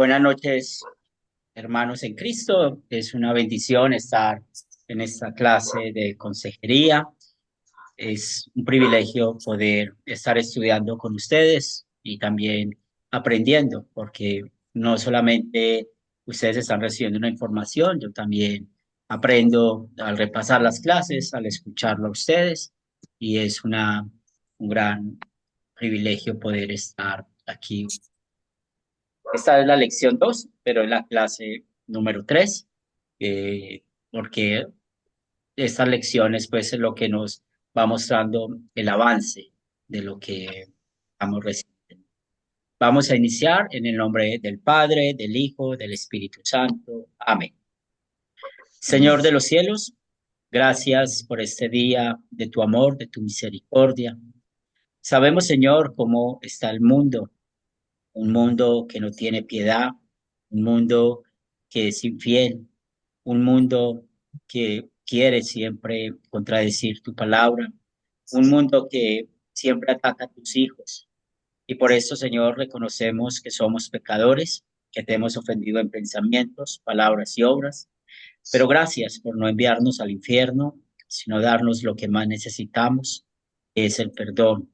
Buenas noches, hermanos en Cristo. Es una bendición estar en esta clase de consejería. Es un privilegio poder estar estudiando con ustedes y también aprendiendo, porque no solamente ustedes están recibiendo una información, yo también aprendo al repasar las clases, al escucharlo a ustedes, y es un gran privilegio poder estar aquí. Esta es la lección 2, pero es la clase número 3, porque estas lecciones pues es lo que nos va mostrando el avance de lo que estamos recibiendo. Vamos a iniciar en el nombre del Padre, del Hijo, del Espíritu Santo. Amén. Señor de los cielos, gracias por este día de tu amor, de tu misericordia. Sabemos, Señor, cómo está el mundo, un mundo que no tiene piedad, un mundo que es infiel, un mundo que quiere siempre contradecir tu palabra, un mundo que siempre ataca a tus hijos. Y por eso, Señor, reconocemos que somos pecadores, que te hemos ofendido en pensamientos, palabras y obras, pero gracias por no enviarnos al infierno, sino darnos lo que más necesitamos, que es el perdón.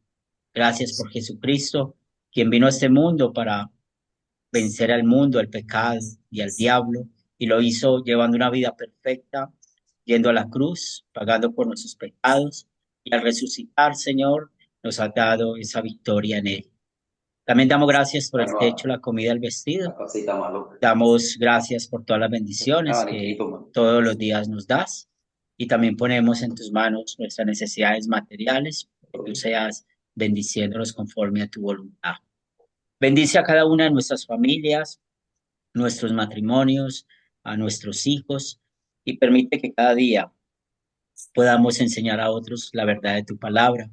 Gracias por Jesucristo, quien vino a este mundo para vencer al mundo, al pecado y al diablo, y lo hizo llevando una vida perfecta, yendo a la cruz, pagando por nuestros pecados, y al resucitar, Señor, nos ha dado esa victoria en él. También damos gracias por el techo, la comida, el vestido. Damos gracias por todas las bendiciones que todos los días nos das, y también ponemos en tus manos nuestras necesidades materiales, que tú seas bendiciéndolos conforme a tu voluntad. Bendice a cada una de nuestras familias, nuestros matrimonios, a nuestros hijos, y permite que cada día podamos enseñar a otros la verdad de tu palabra.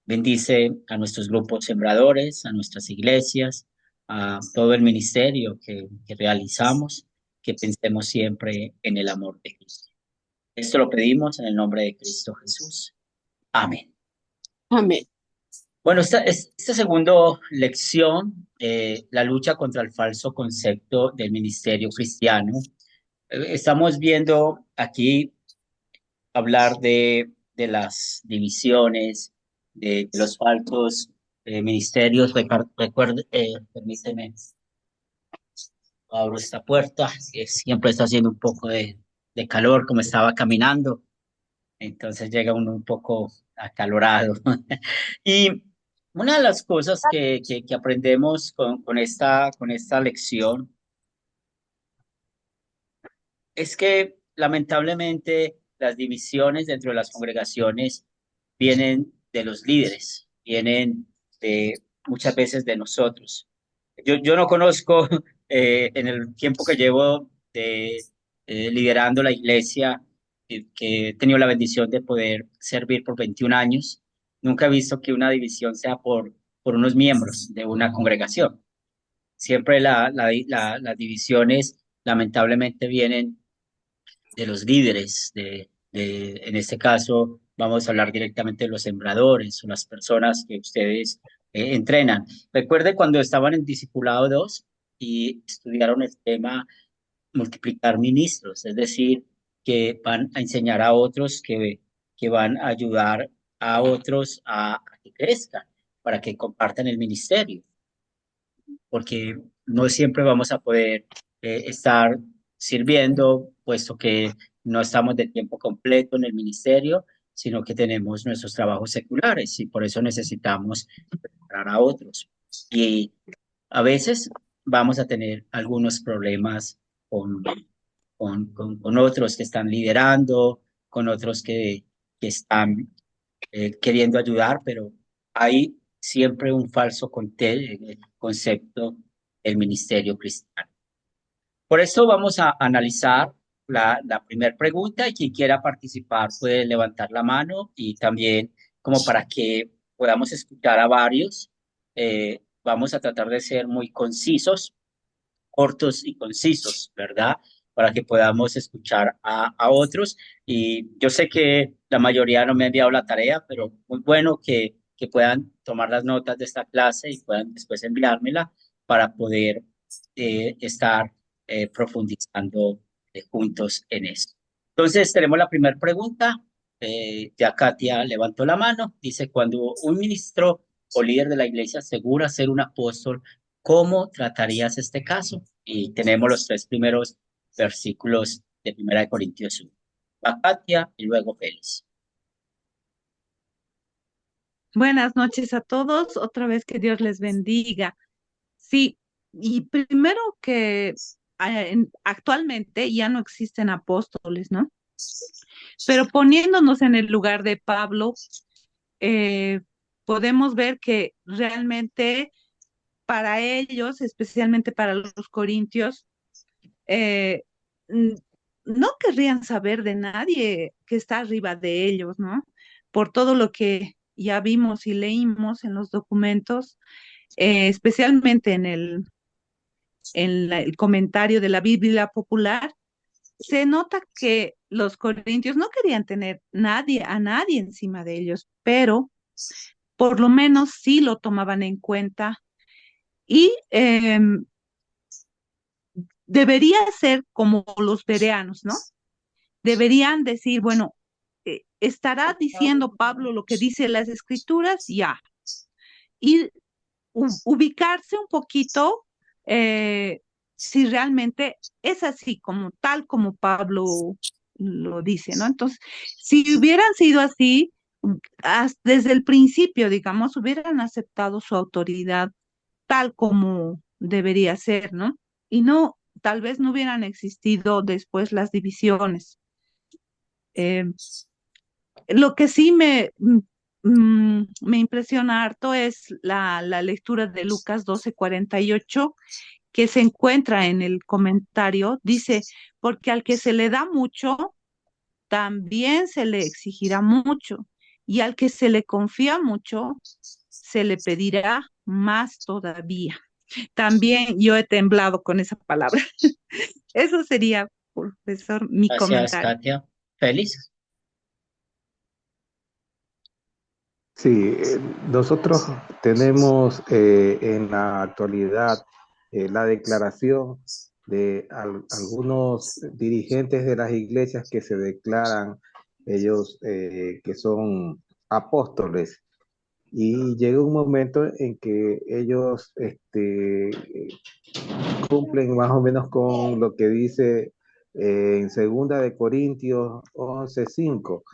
Bendice a nuestros grupos sembradores, a nuestras iglesias, a todo el ministerio que realizamos, que pensemos siempre en el amor de Cristo. Esto lo pedimos en el nombre de Cristo Jesús. Amén. Amén. Bueno, esta segunda lección, la lucha contra el falso concepto del ministerio cristiano. Estamos viendo aquí hablar de las divisiones, de los falsos ministerios. Recuerde, permíteme, abro esta puerta, que siempre está haciendo un poco de calor, como estaba caminando, entonces llega uno un poco acalorado. Y una de las cosas que aprendemos con esta lección es que lamentablemente las divisiones dentro de las congregaciones vienen de los líderes, vienen de muchas veces de nosotros. Yo no conozco en el tiempo que llevo liderando la iglesia, que he tenido la bendición de poder servir por 21 años, nunca he visto que una división sea por unos miembros de una congregación. Siempre las divisiones lamentablemente vienen de los líderes, en este caso vamos a hablar directamente de los sembradores o las personas que ustedes entrenan. Recuerde cuando estaban en Discipulado 2 y estudiaron el tema multiplicar ministros, es decir, que van a enseñar a otros, que van a ayudar a otros a que crezcan, para que compartan el ministerio, porque no siempre vamos a poder estar sirviendo, puesto que no estamos de tiempo completo en el ministerio, sino que tenemos nuestros trabajos seculares y por eso necesitamos preparar a otros. Y a veces vamos a tener algunos problemas con, con otros que están liderando, con otros que están queriendo ayudar, pero hay siempre un falso concepto del ministerio cristiano. Por eso vamos a analizar la primera pregunta, y quien quiera participar puede levantar la mano, y también como para que podamos escuchar a varios, vamos a tratar de ser muy concisos, cortos y concisos, ¿verdad? Para que podamos escuchar a otros. Y yo sé que la mayoría no me ha enviado la tarea, pero muy bueno que puedan tomar las notas de esta clase y puedan después enviármela para poder estar profundizando juntos en eso. Entonces, tenemos la primera pregunta. Ya Katia levantó la mano. Dice, cuando un ministro o líder de la iglesia asegura ser un apóstol, ¿cómo tratarías este caso? Y tenemos los tres primeros versículos de Primera de Corintios 1. Va Katia y luego Félix. Buenas noches a todos, otra vez que Dios les bendiga. Sí, y primero que actualmente ya no existen apóstoles, ¿no? Pero poniéndonos en el lugar de Pablo, eh, podemos ver que realmente para ellos, especialmente para los corintios, eh, n- no querrían saber de nadie que está arriba de ellos, ¿no? Por todo lo que ya vimos y leímos en los documentos, especialmente el comentario de la Biblia popular, se nota que los corintios no querían tener a nadie encima de ellos, pero por lo menos sí lo tomaban en cuenta y debería ser como los bereanos, ¿no? Deberían decir, bueno, ¿estará diciendo Pablo lo que dice las escrituras? Ya. Y ubicarse un poquito eh, si realmente es así, como tal como Pablo lo dice, ¿no? Entonces, si hubieran sido así, desde el principio, digamos, hubieran aceptado su autoridad tal como debería ser, ¿no? Y no, tal vez no hubieran existido después las divisiones. Eh, lo que sí me impresiona harto es la lectura de Lucas 12:48 que se encuentra en el comentario. Dice, porque al que se le da mucho, también se le exigirá mucho, y al que se le confía mucho, se le pedirá más todavía. También yo he temblado con esa palabra. Eso sería, profesor, mi Gracias, comentario. Katia. Félix. Sí, nosotros tenemos en la actualidad la declaración de algunos dirigentes de las iglesias que se declaran ellos que son apóstoles y llega un momento en que ellos cumplen más o menos con lo que dice en Segunda de Corintios 11:5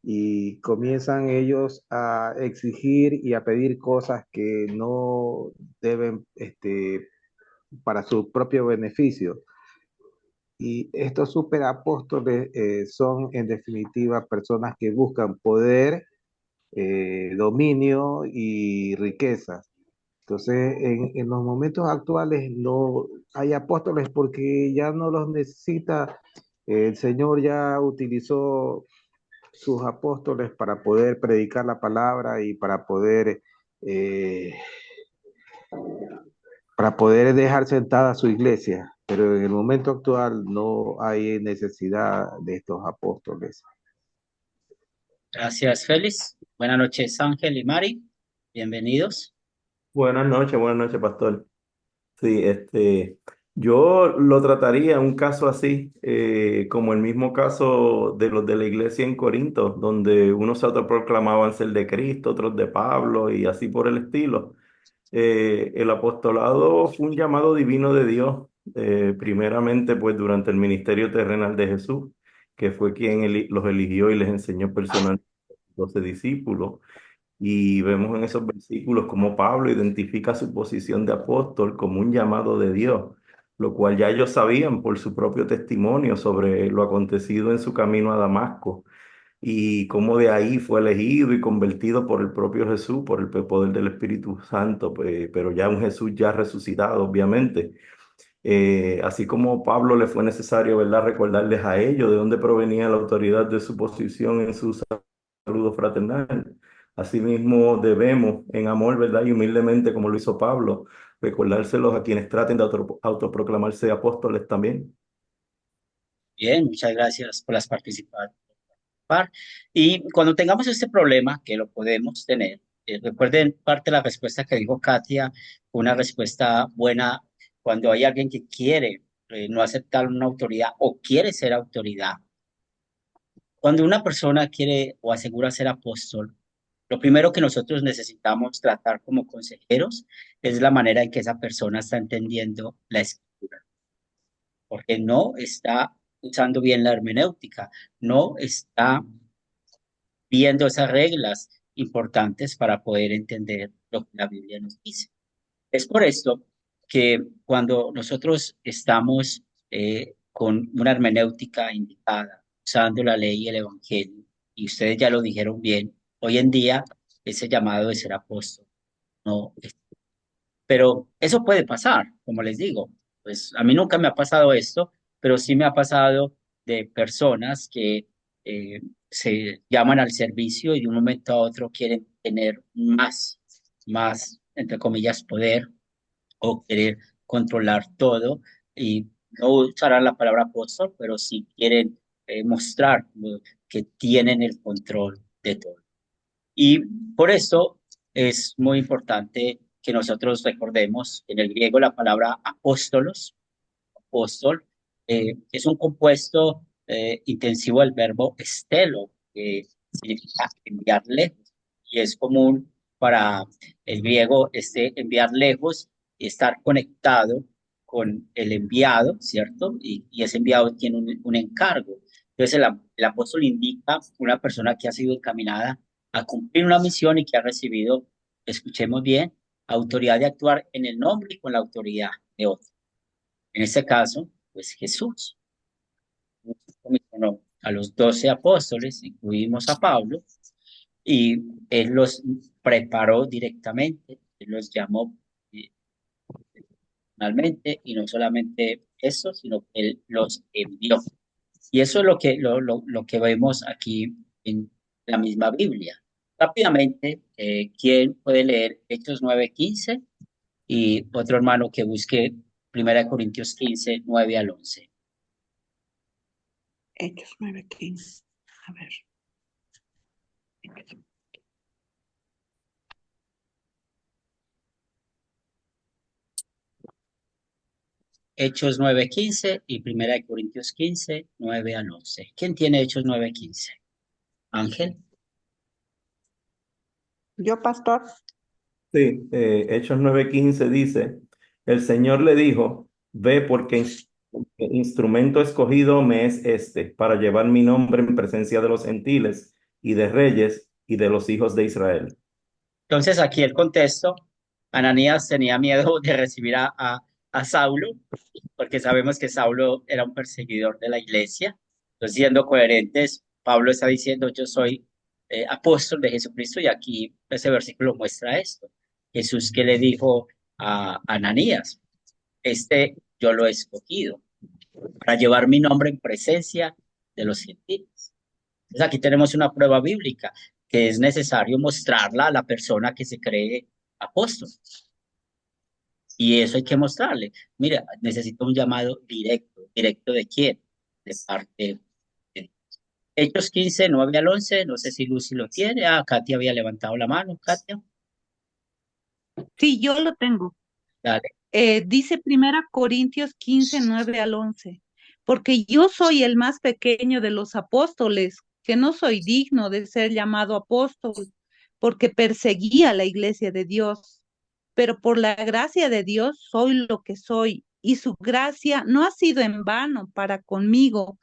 y comienzan ellos a exigir y a pedir cosas que no deben para su propio beneficio. Y estos superapóstoles son en definitiva personas que buscan poder, dominio y riqueza. Entonces, en los momentos actuales no hay apóstoles porque ya no los necesita. El Señor ya utilizó sus apóstoles para poder predicar la palabra y eh, para poder dejar sentada su iglesia. Pero en el momento actual no hay necesidad de estos apóstoles. Gracias, Félix. Buenas noches, Ángel y Mari. Bienvenidos. Buenas noches, pastor. Sí, yo lo trataría un caso así, como el mismo caso de los de la iglesia en Corinto, donde unos se autoproclamaban ser de Cristo, otros de Pablo y así por el estilo. El apostolado fue un llamado divino de Dios, primeramente pues durante el ministerio terrenal de Jesús, que fue quien los eligió y les enseñó personalmente a los 12 discípulos. Y vemos en esos versículos cómo Pablo identifica su posición de apóstol como un llamado de Dios, lo cual ya ellos sabían por su propio testimonio sobre lo acontecido en su camino a Damasco y cómo de ahí fue elegido y convertido por el propio Jesús, por el poder del Espíritu Santo, pero ya un Jesús ya resucitado, obviamente. Así como Pablo le fue necesario, ¿verdad?, recordarles a ellos de dónde provenía la autoridad de su posición en su saludo fraternal. Asimismo, debemos, en amor, ¿verdad?, y humildemente, como lo hizo Pablo, recordárselos a quienes traten de autoproclamarse apóstoles también. Bien, muchas gracias por las participaciones. Y cuando tengamos este problema, que lo podemos tener, recuerden parte de la respuesta que dijo Katia, una respuesta buena cuando hay alguien que quiere no aceptar una autoridad o quiere ser autoridad. Cuando una persona quiere o asegura ser apóstol, lo primero que nosotros necesitamos tratar como consejeros es la manera en que esa persona está entendiendo la escritura, porque no está usando bien la hermenéutica, no está viendo esas reglas importantes para poder entender lo que la Biblia nos dice. Es por esto que cuando nosotros estamos con una hermenéutica indicada, usando la ley y el evangelio, y ustedes ya lo dijeron bien, hoy en día ese llamado de ser apóstol no es. Pero eso puede pasar, como les digo, pues a mí nunca me ha pasado esto, pero sí me ha pasado de personas que se llaman al servicio y de un momento a otro quieren tener más, entre comillas, poder o querer controlar todo y no usarán la palabra apóstol, pero sí quieren mostrar que tienen el control de todo. Y por eso es muy importante que nosotros recordemos en el griego la palabra apóstol, es un compuesto intensivo del verbo estelo, que significa enviar lejos, y es común para el griego este enviar lejos y estar conectado con el enviado, ¿cierto? Y ese enviado tiene un encargo. Entonces el apóstol indica una persona que ha sido encaminada a cumplir una misión y que ha recibido, escuchemos bien, autoridad de actuar en el nombre y con la autoridad de otro. En este caso, pues Jesús comisionó a los 12 apóstoles, incluimos a Pablo, y él los preparó directamente, él los llamó eh, personalmente, y no solamente eso, sino que él los envió. Y eso es lo que vemos aquí en la misma Biblia. Rápidamente, ¿quién puede leer Hechos 9:15? Y otro hermano que busque 1 Corintios 15, 9 al 11. Hechos 9:15. A ver. Hechos 9:15 y 1 Corintios 15, 9 al 11. ¿Quién tiene Hechos 9:15? Ángel. Yo, pastor. Sí, Hechos 9:15 dice, el Señor le dijo, ve porque instrumento escogido me es este, para llevar mi nombre en presencia de los gentiles y de reyes y de los hijos de Israel. Entonces aquí el contexto, Ananías tenía miedo de recibir a Saulo, porque sabemos que Saulo era un perseguidor de la iglesia. Entonces, siendo coherentes, Pablo está diciendo, yo soy apóstol de Jesucristo, y aquí ese versículo muestra esto. Jesús que le dijo a Ananías, yo lo he escogido para llevar mi nombre en presencia de los gentiles. Entonces aquí tenemos una prueba bíblica que es necesario mostrarla a la persona que se cree apóstol. Y eso hay que mostrarle. Mira, necesito un llamado directo. ¿Directo de quién? De parte de Dios. Hechos 15, 9 al 11. No sé si Lucy lo tiene. Ah, Katia había levantado la mano. Katia, Sí, yo lo tengo. dale. Dice 1 Corintios 15, 9 al 11, porque yo soy el más pequeño de los apóstoles, que no soy digno de ser llamado apóstol, porque perseguía la iglesia de Dios, pero por la gracia de Dios soy lo que soy, y su gracia no ha sido en vano para conmigo.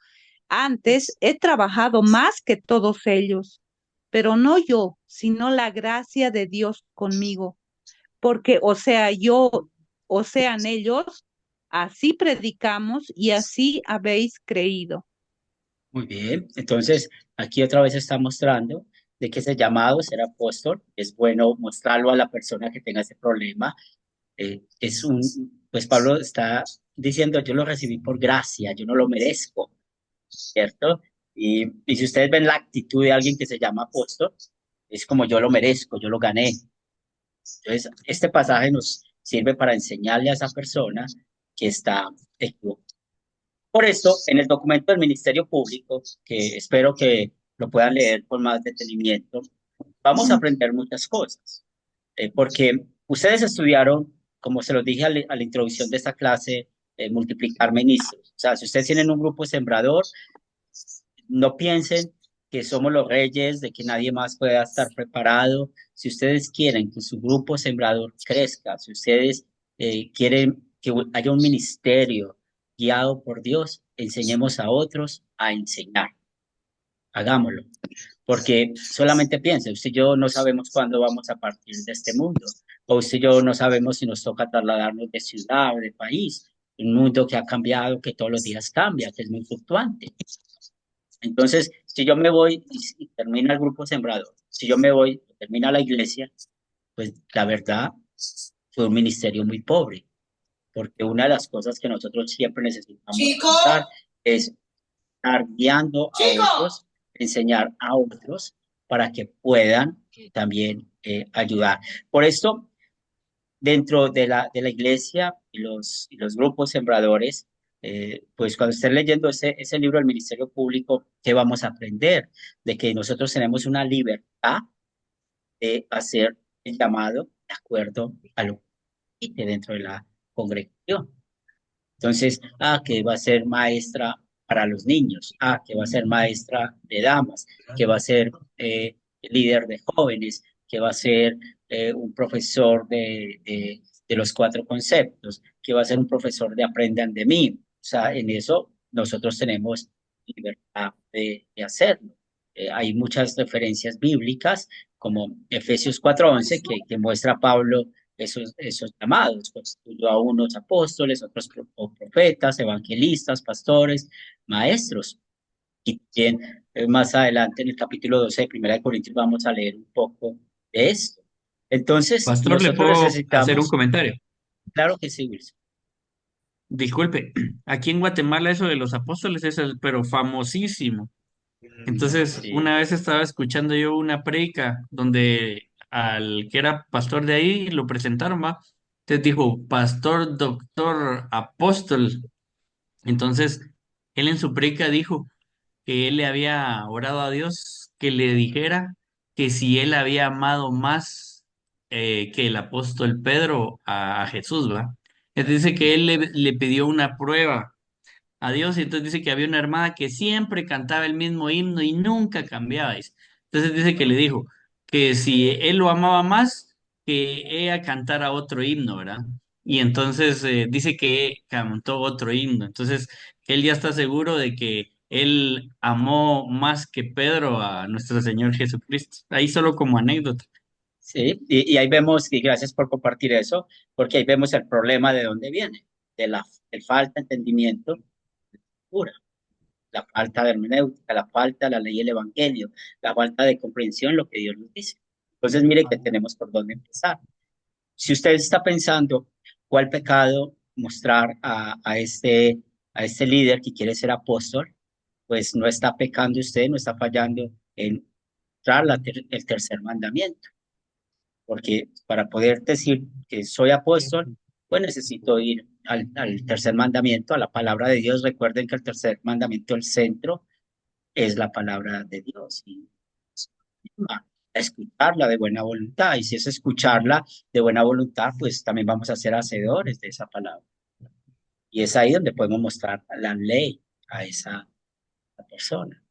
Antes he trabajado más que todos ellos, pero no yo, sino la gracia de Dios conmigo, porque o sea yo, o sean ellos, así predicamos y así habéis creído. Muy bien. Entonces, aquí otra vez está mostrando de que ese llamado, ser apóstol, es bueno mostrarlo a la persona que tenga ese problema. Pues Pablo está diciendo, yo lo recibí por gracia, yo no lo merezco, ¿cierto? Y si ustedes ven la actitud de alguien que se llama apóstol, es como yo lo merezco, yo lo gané. Entonces, este pasaje nos sirve para enseñarle a esa persona que está equivocada. Por eso, en el documento del Ministerio Público, que espero que lo puedan leer con más detenimiento, vamos a aprender muchas cosas, porque ustedes estudiaron como se los dije a la introducción de esta clase, multiplicar ministros. O sea, si ustedes tienen un grupo sembrador, no piensen que somos los reyes, de que nadie más pueda estar preparado. Si ustedes quieren que su grupo sembrador crezca, si ustedes quieren que haya un ministerio guiado por Dios, enseñemos a otros a enseñar. Hagámoslo. Porque solamente piensen, usted y yo no sabemos cuándo vamos a partir de este mundo, o usted y yo no sabemos si nos toca trasladarnos de ciudad o de país. Un mundo que ha cambiado, que todos los días cambia, que es muy fluctuante. Entonces, si yo me voy y termina el grupo sembrador, si yo me voy y termina la iglesia, pues la verdad fue un ministerio muy pobre, porque una de las cosas que nosotros siempre necesitamos hacer es estar guiando a otros, enseñar a otros para que puedan también ayudar. Por esto, dentro de la iglesia y los grupos sembradores, pues cuando estén leyendo ese libro del Ministerio Público, ¿qué vamos a aprender? De que nosotros tenemos una libertad de hacer el llamado de acuerdo a lo que dice dentro de la congregación. Entonces, que va a ser maestra para los niños, que va a ser maestra de damas, que va a ser líder de jóvenes, que va a ser un profesor de los cuatro conceptos, que va a ser un profesor de aprendan de mí. O sea, en eso nosotros tenemos libertad de hacerlo. Hay muchas referencias bíblicas, como Efesios 4:11, que muestra a Pablo esos llamados, constituyó a unos apóstoles, otros profetas, evangelistas, pastores, maestros. Y también más adelante en el capítulo 12 de Primera de Corintios vamos a leer un poco de esto. Entonces, Pastor, ¿le nosotros puedo hacer un necesitamos, comentario? claro que sí, Wilson. Disculpe, aquí en Guatemala eso de los apóstoles es pero famosísimo. Entonces, Sí, una vez estaba escuchando yo una prédica donde al que era pastor de ahí lo presentaron, ¿va? Entonces dijo, pastor, doctor, apóstol. Entonces, él en su prédica dijo que él le había orado a Dios que le dijera que si él había amado más que el apóstol Pedro a Jesús, ¿va? Entonces dice que él le pidió una prueba a Dios y entonces dice que había una hermana que siempre cantaba el mismo himno y nunca cambiaba. Dice. Entonces dice que le dijo que si él lo amaba más, que ella cantara otro himno, ¿verdad? Y entonces dice que cantó otro himno. Entonces que él ya está seguro de que él amó más que Pedro a nuestro Señor Jesucristo. Ahí solo como anécdota. sí, y ahí vemos, y gracias por compartir eso, porque ahí vemos el problema de dónde viene, del falta de entendimiento pura, la falta de hermenéutica, la falta de la ley del evangelio, la falta de comprensión de lo que Dios nos dice. Entonces, mire que tenemos por dónde empezar. Si usted está pensando cuál pecado mostrar a este líder que quiere ser apóstol, pues no está pecando usted, no está fallando en mostrar el tercer mandamiento, porque para poder decir que soy apóstol, pues necesito ir al tercer mandamiento, a la palabra de Dios. Recuerden que el tercer mandamiento, el centro, es la palabra de Dios. Y a escucharla de buena voluntad. Y si es escucharla de buena voluntad, pues también vamos a ser hacedores de esa palabra. Y es ahí donde podemos mostrar la ley a esa persona.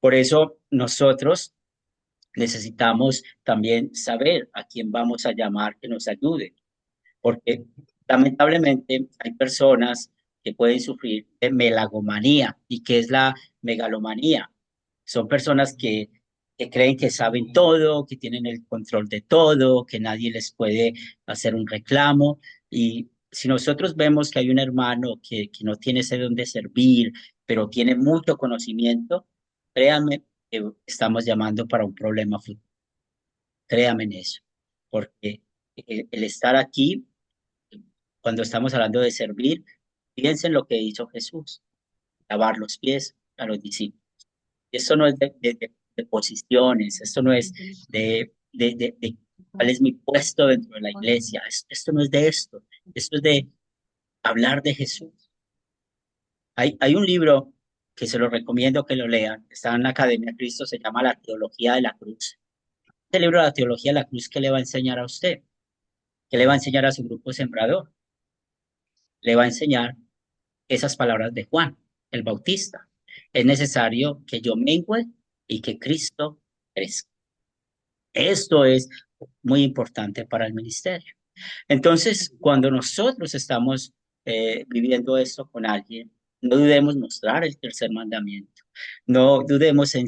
Por eso nosotros necesitamos también saber a quién vamos a llamar que nos ayude, porque lamentablemente hay personas que pueden sufrir de melagomanía. ¿Y qué es la megalomanía? Son personas que creen que saben todo, que tienen el control de todo, que nadie les puede hacer un reclamo. Y si nosotros vemos que hay un hermano que no tiene ese don de servir, pero tiene mucho conocimiento, créanme que estamos llamando para un problema futuro. Créanme en eso, porque el estar aquí, cuando estamos hablando de servir, piensen lo que hizo Jesús, lavar los pies a los discípulos. Esto no es de posiciones, esto no es de cuál es mi puesto dentro de la iglesia, esto no es de esto es de hablar de Jesús. Hay un libro que se lo recomiendo que lo lean, está en la Academia de Cristo, se llama La Teología de la Cruz. Este libro, La Teología de la Cruz, ¿qué le va a enseñar a usted? ¿Qué le va a enseñar a su grupo sembrador? Le va a enseñar esas palabras de Juan, el Bautista. Es necesario que yo mengüe y que Cristo crezca. Esto es muy importante para el ministerio. Entonces, cuando nosotros estamos viviendo esto con alguien, no dudemos mostrar el tercer mandamiento. No dudemos en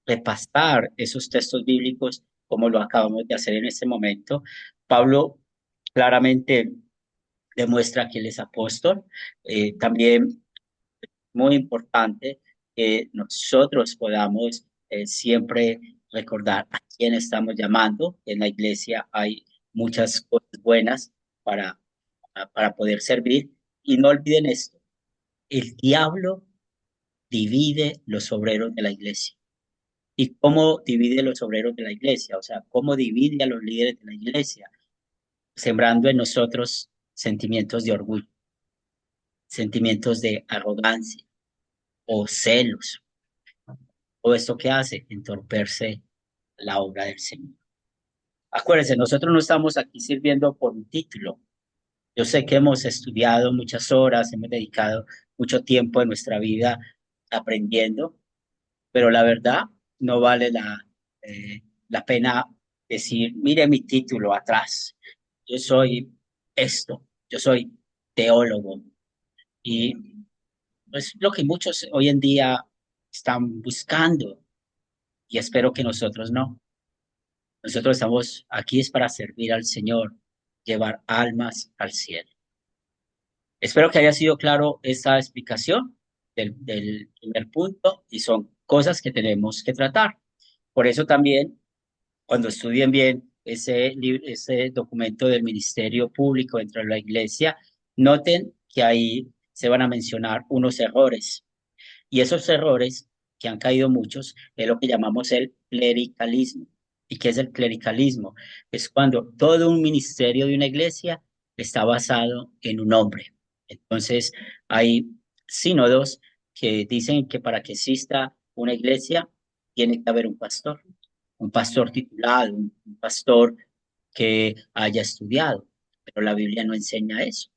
repasar esos textos bíblicos como lo acabamos de hacer en este momento. Pablo claramente demuestra que él es apóstol. También muy importante que nosotros podamos siempre recordar a quién estamos llamando. En la iglesia hay muchas cosas buenas para, para poder servir. Y no olviden esto, el diablo divide los obreros de la iglesia. ¿Y cómo divide los obreros de la iglesia? O sea, ¿cómo divide a los líderes de la iglesia? Sembrando en nosotros sentimientos de orgullo, sentimientos de arrogancia o celos. ¿O esto qué hace? Entorpecerse la obra del Señor. Acuérdense, nosotros no estamos aquí sirviendo por un título. Yo sé que hemos estudiado muchas horas, hemos dedicado mucho tiempo de nuestra vida aprendiendo, pero la verdad no vale la pena decir, mire mi título atrás. Yo soy esto, yo soy teólogo. Y es lo que muchos hoy en día están buscando y espero que nosotros no. Nosotros estamos aquí es para servir al Señor, llevar almas al cielo. Espero que haya sido claro esta explicación del primer punto y son cosas que tenemos que tratar. Por eso también, cuando estudien bien ese documento del Ministerio Público dentro de la Iglesia, noten que ahí se van a mencionar unos errores. Y esos errores, que han caído muchos, es lo que llamamos el clericalismo. ¿Y qué es el clericalismo? Es cuando todo un ministerio de una iglesia está basado en un hombre. Entonces, hay sínodos que dicen que para que exista una iglesia tiene que haber un pastor titulado, un pastor que haya estudiado, pero la Biblia no enseña eso.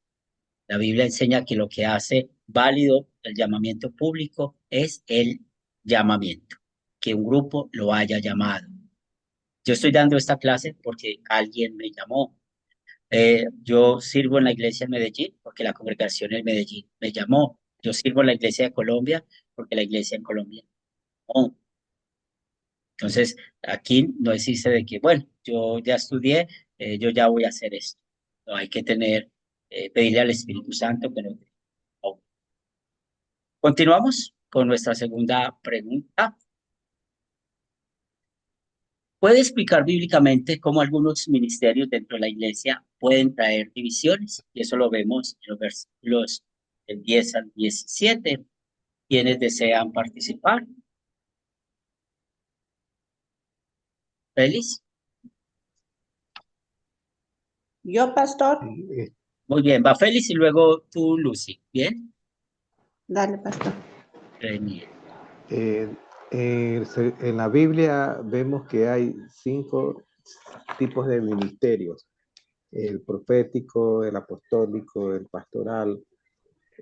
La Biblia enseña que lo que hace válido el llamamiento público es el llamamiento, que un grupo lo haya llamado. Yo estoy dando esta clase porque alguien me llamó. Yo sirvo en la iglesia en Medellín porque la congregación en Medellín me llamó. Yo sirvo en la iglesia de Colombia porque la iglesia en Colombia no. Entonces, aquí no existe de que, bueno, yo ya estudié, yo ya voy a hacer esto. No hay que pedirle al Espíritu Santo que nos dé. Continuamos con nuestra segunda pregunta. ¿Puede explicar bíblicamente cómo algunos ministerios dentro de la iglesia pueden traer divisiones? Y eso lo vemos en los versículos del 10 al 17. ¿Quiénes desean participar? Félix. Yo, pastor. Eh, Muy bien, va Félix y luego tú, Lucy. ¿Bien? Dale, pastor. Bien. en la Biblia vemos que hay 5 tipos de ministerios: el profético, el apostólico, el pastoral,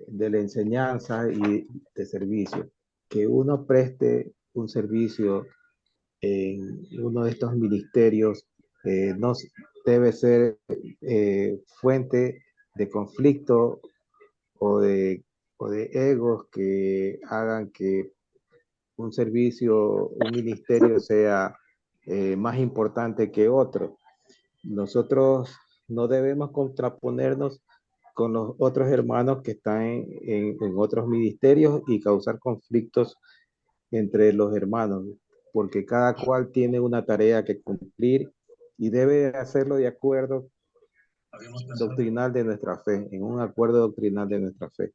de la enseñanza y de servicio. Que uno preste un servicio en uno de estos ministerios no debe ser fuente de conflicto o o de egos que hagan que un servicio, un ministerio sea más importante que otro. Nosotros no debemos contraponernos con los otros hermanos que están en otros ministerios y causar conflictos entre los hermanos, porque cada cual tiene una tarea que cumplir y debe hacerlo de acuerdo doctrinal de nuestra fe, en un acuerdo doctrinal de nuestra fe.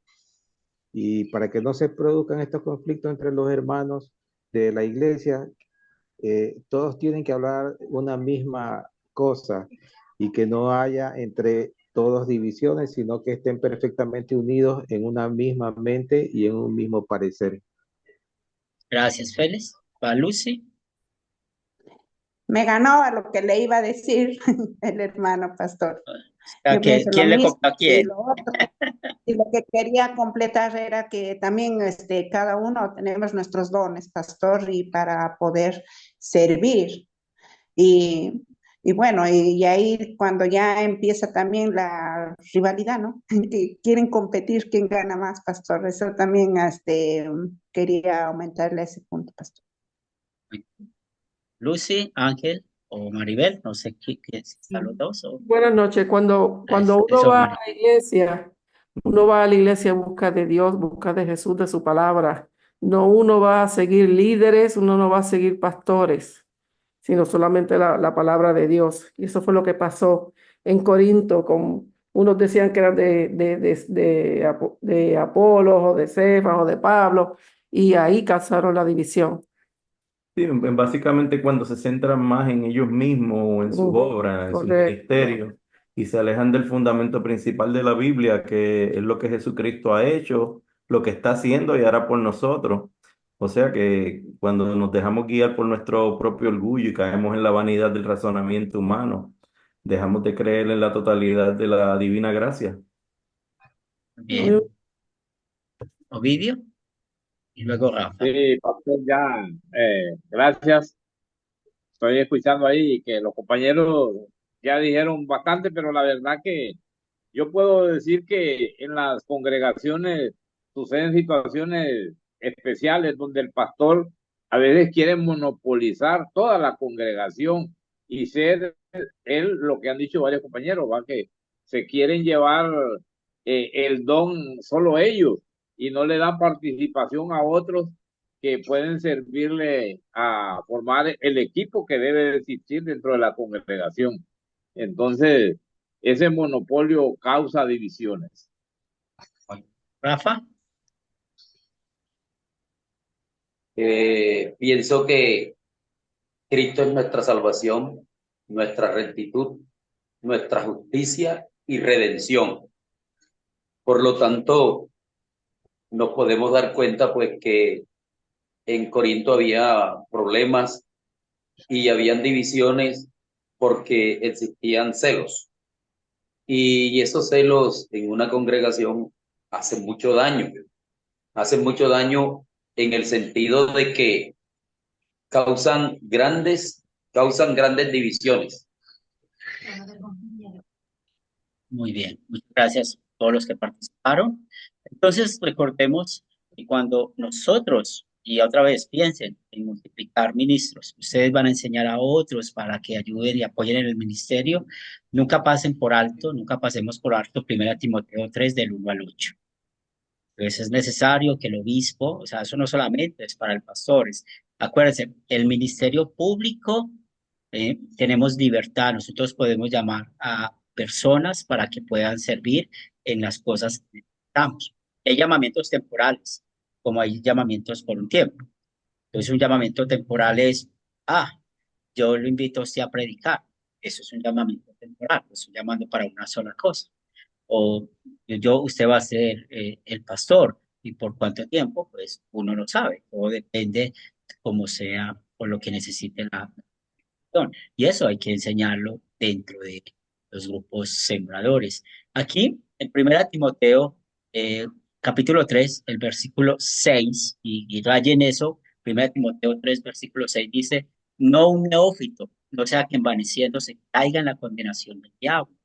Y para que no se produzcan estos conflictos entre los hermanos de la iglesia, todos tienen que hablar una misma cosa y que no haya entre todos divisiones, sino que estén perfectamente unidos en una misma mente y en un mismo parecer. Gracias, Félix. Va Lucy. Me ganó a lo que le iba a decir el hermano pastor. O sea, Yo pienso lo ¿quién le mismo. copió a Y quién? lo otro, y lo que quería completar era que también cada uno tenemos nuestros dones, pastor, y para poder servir. Y, y bueno, y ahí cuando ya empieza también la rivalidad, ¿no? Que quieren competir quién gana más, pastor. Eso también quería aumentarle ese punto, pastor. Lucy, Ángel o Maribel, no sé si están los dos o Buenas noches. Cuando uno eso, va a la iglesia, uno va a la iglesia en busca de Dios, busca de Jesús, de su palabra. No uno va a seguir líderes, uno no va a seguir pastores, sino solamente la palabra de Dios. Y eso fue lo que pasó en Corinto. Unos decían que eran de Apolos o de Cefas o de Pablo, y ahí causaron la división. Sí, básicamente cuando se centran más en ellos mismos o en su obra, en su Correcto. ministerio, y se alejan del fundamento principal de la Biblia, que es lo que Jesucristo ha hecho, lo que está haciendo y hará por nosotros. O sea que cuando nos dejamos guiar por nuestro propio orgullo y caemos en la vanidad del razonamiento humano, dejamos de creer en la totalidad de la divina gracia. bien, Ovidio y luego Rafa. Sí, pastor, ya, gracias. Estoy escuchando ahí que los compañeros ya dijeron bastante, pero la verdad que yo puedo decir que en las congregaciones suceden situaciones especiales donde el pastor a veces quiere monopolizar toda la congregación y ser él lo que han dicho varios compañeros, ¿va? Que se quieren llevar el don solo ellos y no le dan participación a otros que pueden servirle a formar el equipo que debe existir dentro de la congregación. Entonces, ese monopolio causa divisiones. Rafa, Pienso que Cristo es nuestra salvación, nuestra rectitud, nuestra justicia y redención. Por lo tanto, nos podemos dar cuenta pues que en Corinto había problemas y habían divisiones porque existían celos. Y esos celos en una congregación hacen mucho daño. Hacen mucho daño en el sentido de que causan grandes divisiones. muy bien, muchas gracias a todos los que participaron. Entonces, recordemos que cuando nosotros, y otra vez piensen en multiplicar ministros, ustedes van a enseñar a otros para que ayuden y apoyen en el ministerio, nunca pasen por alto, nunca pasemos por alto 1 Timoteo 3 del 1 al 8. Entonces es necesario que el obispo, o sea, eso no solamente es para el pastor, acuérdense, el ministerio público, tenemos libertad, nosotros podemos llamar a personas para que puedan servir en las cosas que necesitamos. Hay llamamientos temporales, como hay llamamientos por un tiempo. Entonces un llamamiento temporal es, yo lo invito a usted a predicar. Eso es un llamamiento temporal, es un llamando para una sola cosa o usted va a ser el pastor y por cuánto tiempo, pues uno no sabe, todo depende como sea o lo que necesite la persona. Y eso hay que enseñarlo dentro de los grupos sembradores. Aquí, en 1 Timoteo, capítulo 3 el versículo 6 y rayen eso, 1 Timoteo 3 versículo 6 dice, no un neófito, no sea que envaneciéndose caiga en la condenación del diablo.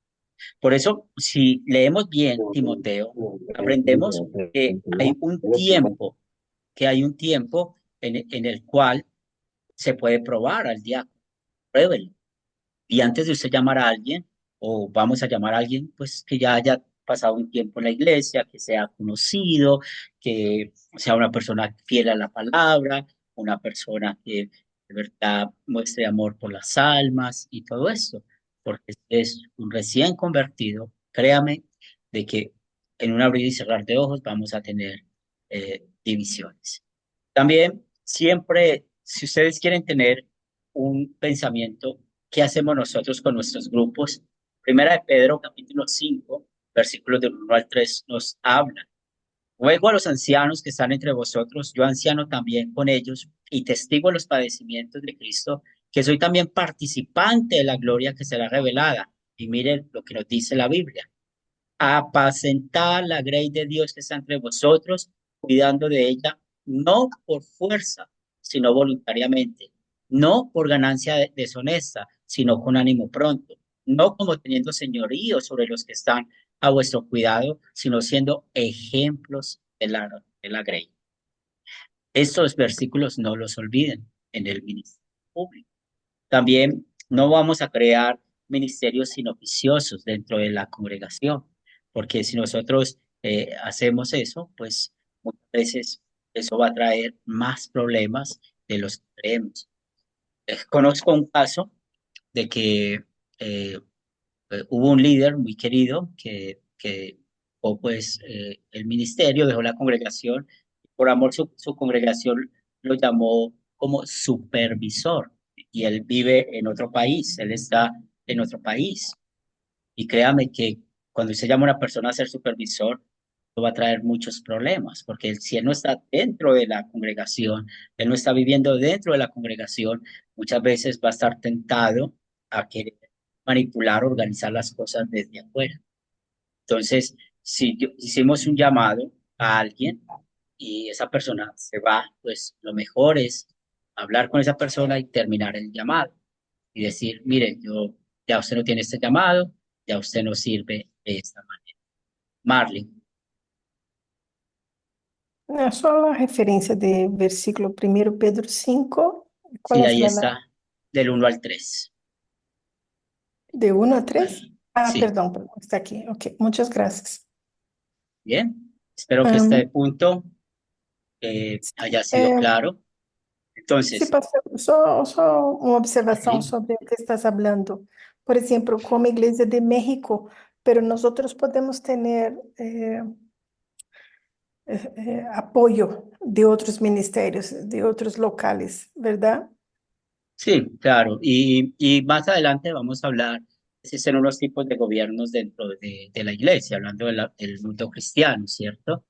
Por eso, si leemos bien Timoteo, aprendemos que hay un tiempo en el cual se puede probar al diácono. Pruébelo. Y antes de usted llamar a alguien, o vamos a llamar a alguien, pues que ya haya pasado un tiempo en la iglesia, que sea conocido, que sea una persona fiel a la palabra, una persona que de verdad muestre amor por las almas y todo esto, porque es un recién convertido, créame, de que en un abrir y cerrar de ojos vamos a tener divisiones. También siempre, si ustedes quieren tener un pensamiento, ¿qué hacemos nosotros con nuestros grupos? Primera de Pedro, capítulo 5, versículos del 1 al 3, nos habla. Ruego a los ancianos que están entre vosotros, yo anciano también con ellos, y testigo de los padecimientos de Cristo, que soy también participante de la gloria que será revelada. Y miren lo que nos dice la Biblia. Apacentad la grey de Dios que está entre vosotros, cuidando de ella, no por fuerza, sino voluntariamente, no por ganancia deshonesta, sino con ánimo pronto, no como teniendo señorío sobre los que están a vuestro cuidado, sino siendo ejemplos de la grey. Estos versículos no los olviden en el ministerio público. También no vamos a crear ministerios inoficiosos dentro de la congregación, porque si nosotros hacemos eso, pues muchas veces eso va a traer más problemas de los que creemos. Conozco un caso de que hubo un líder muy querido que o pues el ministerio, dejó la congregación, por amor su congregación lo llamó como supervisor y él vive en otro país, él está en otro país. Y créame que cuando se llama a una persona a ser supervisor, eso va a traer muchos problemas, porque si él no está dentro de la congregación, él no está viviendo dentro de la congregación, muchas veces va a estar tentado a querer manipular, organizar las cosas desde afuera. Entonces, si hicimos un llamado a alguien y esa persona se va, pues lo mejor es hablar con esa persona y terminar el llamado y decir, mire, ya usted no tiene este llamado, ya usted no sirve de esta manera. Marley, É só a referência de versículo 1 Pedro 5. ¿Cuál sí, es ahí la está, del 1 al 3. de 1 a 3? Ah, Sí, perdón, está aquí. Ok, muchas gracias. bien. Espero que este Am, punto haya sido é, claro. sí, Entonces, pastor, só uma observação sí, sobre o que estás falando. Por exemplo, como Igreja de México, pero nosotros podemos tener apoyo de otros ministerios, de otros locales, ¿verdad? sí, claro. Y más adelante vamos a hablar, existen unos tipos de gobiernos dentro de la iglesia, hablando del mundo cristiano, ¿cierto?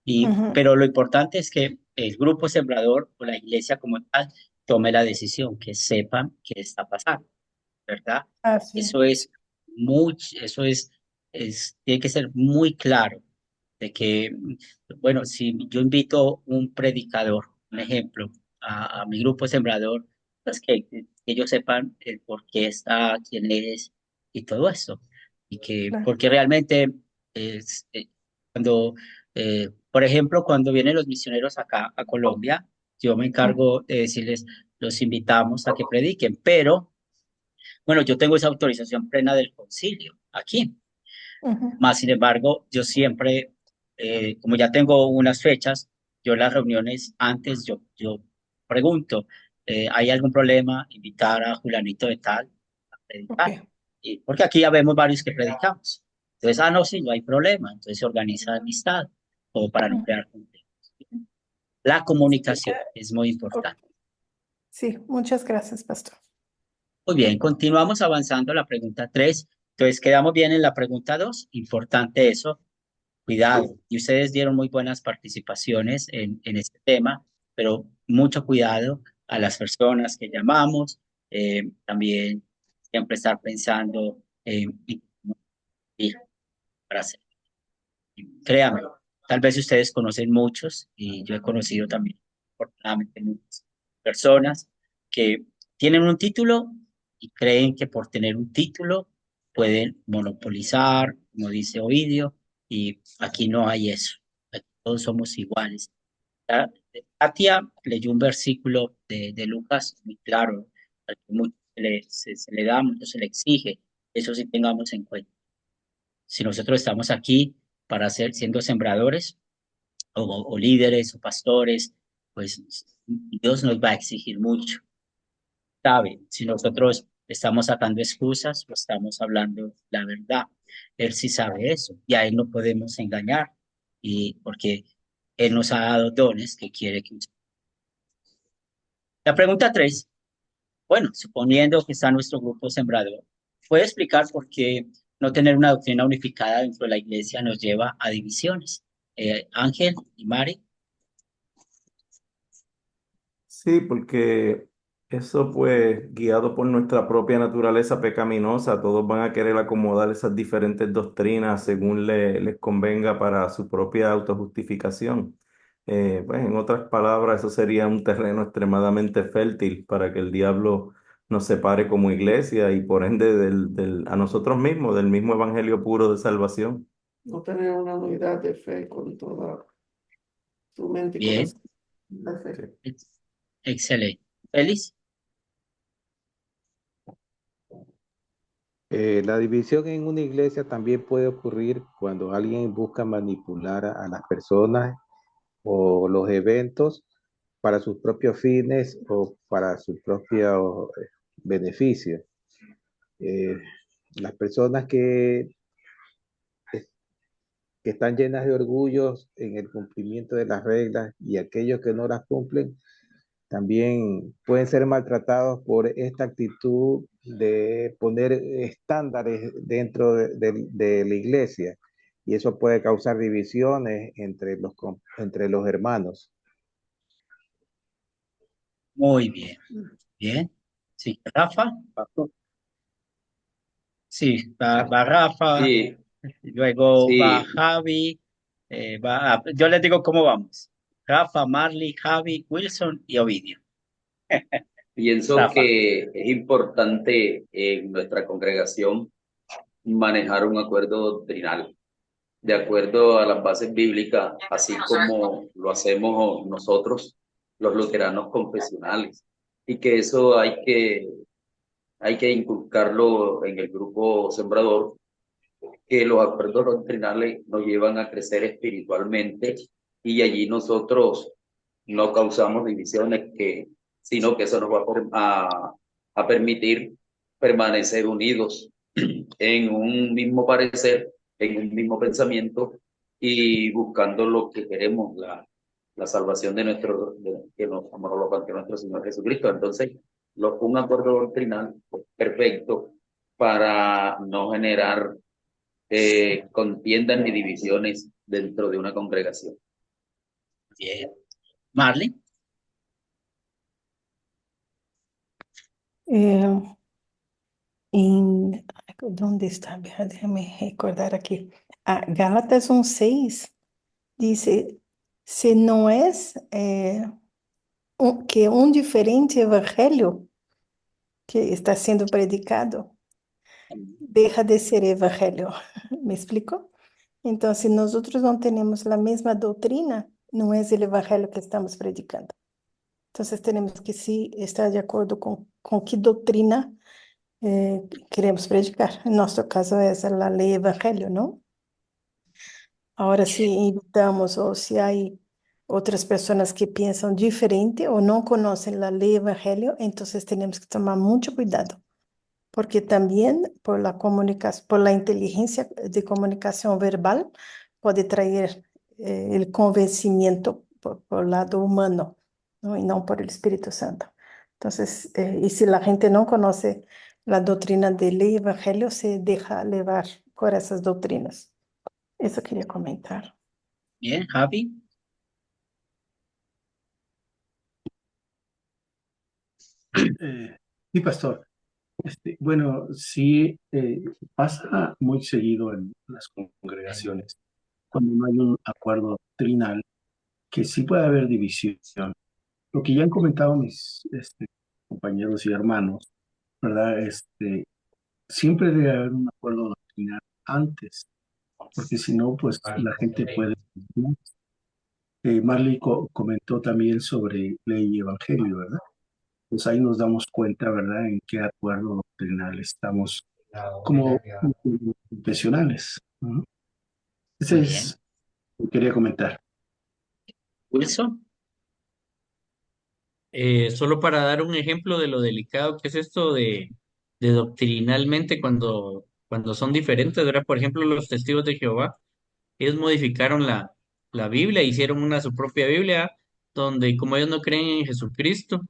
Ujú. Pero lo importante es que el grupo sembrador o la iglesia como tal tome la decisión, que sepan qué está pasando, ¿verdad? Ah, sí. Eso es eso tiene que ser muy claro de que, bueno, si yo invito un predicador, un ejemplo, a mi grupo sembrador, pues que ellos sepan el por qué está, quién es y todo eso. Y Claro. porque realmente cuando, por ejemplo, cuando vienen los misioneros acá a Colombia, yo me encargo de decirles, los invitamos a que prediquen, pero bueno, yo tengo esa autorización plena del concilio aquí. Ujú. Más sin embargo, yo siempre, como ya tengo unas fechas, yo en las reuniones antes, yo pregunto, ¿hay algún problema invitar a Julanito de tal a predicar? Ok. Porque aquí ya vemos varios que predicamos. Entonces, no, sí, no hay problema. Entonces se organiza amistad, como para no Ujú. crear conflictos. La Sí, comunicación es muy ok. importante. Sí, muchas gracias, pastor. Muy bien, continuamos avanzando a la pregunta 3. Entonces, quedamos bien en la pregunta 2. Importante eso, cuidado. Y ustedes dieron muy buenas participaciones en este tema, pero mucho cuidado a las personas que llamamos. También siempre estar pensando en ir para hacer. Créame, tal vez ustedes conocen muchos y yo he conocido también, afortunadamente, muchas personas que tienen un título y creen que por tener un título pueden monopolizar, como dice Ovidio, y aquí no hay eso. Aquí todos somos iguales. Ya, Katia leyó un versículo de Lucas muy claro, al que mucho se le da, mucho se le exige. Eso sí tengamos en cuenta. Si nosotros estamos aquí para ser, siendo sembradores o líderes o pastores, pues Dios nos va a exigir mucho. ¿Sabe? Si nosotros estamos sacando excusas o estamos hablando la verdad, Él sí sabe eso y a Él no podemos engañar y porque Él nos ha dado dones que quiere que usemos. La pregunta 3, bueno, suponiendo que está nuestro grupo sembrador, ¿puede explicar por qué no tener una doctrina unificada dentro de la iglesia nos lleva a divisiones? Ángel y Mari. Sí, porque Eso pues, guiado por nuestra propia naturaleza pecaminosa, todos van a querer acomodar esas diferentes doctrinas según les convenga para su propia autojustificación. Pues en otras palabras, eso sería un terreno extremadamente fértil para que el diablo nos separe como iglesia y por ende a nosotros mismos, del mismo evangelio puro de salvación. No tener una unidad de fe con toda tu mente y Bien, corazón. La fe. Sí. excelente. Félix, La división en una iglesia también puede ocurrir cuando alguien busca manipular a las personas o los eventos para sus propios fines o para su propio beneficio. Eh, las personas que están llenas de orgullos en el cumplimiento de las reglas y aquellos que no las cumplen también pueden ser maltratados por esta actitud de poner estándares dentro de la iglesia y eso puede causar divisiones entre los hermanos. muy bien. Bien. Sí, Rafa. Pastor. Sí, va Rafa, Sí, luego va sí, Javi, yo les digo cómo vamos. Rafa, Marley, Javi, Wilson y Ovidio. pienso Rafa, que es importante en nuestra congregación manejar un acuerdo doctrinal de acuerdo a las bases bíblicas, así como lo hacemos nosotros, los luteranos confesionales, y que eso hay que inculcarlo en el grupo sembrador, que los acuerdos doctrinales nos llevan a crecer espiritualmente y allí nosotros no causamos divisiones, sino que eso nos va a permitir permanecer unidos en un mismo parecer, en un mismo pensamiento y buscando lo que queremos, la salvación de que nos amor ante nuestro Señor Jesucristo. Entonces, un acuerdo doctrinal pues, perfecto para no generar contiendas ni divisiones dentro de una congregación. bien. Marley, Eh, ¿Dónde está? Déjame recordar aquí. Gálatas 1:6 dice, si no es que un diferente evangelio que está siendo predicado, deja de ser evangelio. ¿Me explico? Entonces, nosotros no tenemos la misma doctrina, no es el evangelio que estamos predicando. Entonces, tenemos que sí estar de acuerdo con qué doctrina queremos predicar. En nuestro caso es la ley evangelio, ¿no? Ahora, si invitamos o si hay otras personas que piensan diferente o no conocen la ley evangelio, entonces tenemos que tomar mucho cuidado, porque también por la comunicación, por la inteligencia de comunicación verbal, puede traer el convencimiento por el lado humano, ¿no? Y no por el Espíritu Santo. Entonces, y si la gente no conoce la doctrina del evangelio, se deja llevar por esas doctrinas. Eso quería comentar. bien. Javi, Sí, pastor. Bueno, sí, pasa muy seguido en las congregaciones, cuando no hay un acuerdo doctrinal, que sí puede haber división. Lo que ya han comentado mis compañeros y hermanos, ¿verdad? Siempre debe haber un acuerdo doctrinal antes, porque si no, pues la gente puede, ¿no? Marley comentó también sobre ley y evangelio, ¿verdad? Pues ahí nos damos cuenta, ¿verdad?, en qué acuerdo doctrinal estamos como profesionales, ¿no? muy Ese bien. es lo que quería comentar. Wilson, Solo para dar un ejemplo de lo delicado que es esto de doctrinalmente cuando son diferentes, ¿verdad? Por ejemplo, los testigos de Jehová, ellos modificaron la Biblia, hicieron su propia Biblia, donde como ellos no creen en Jesucristo,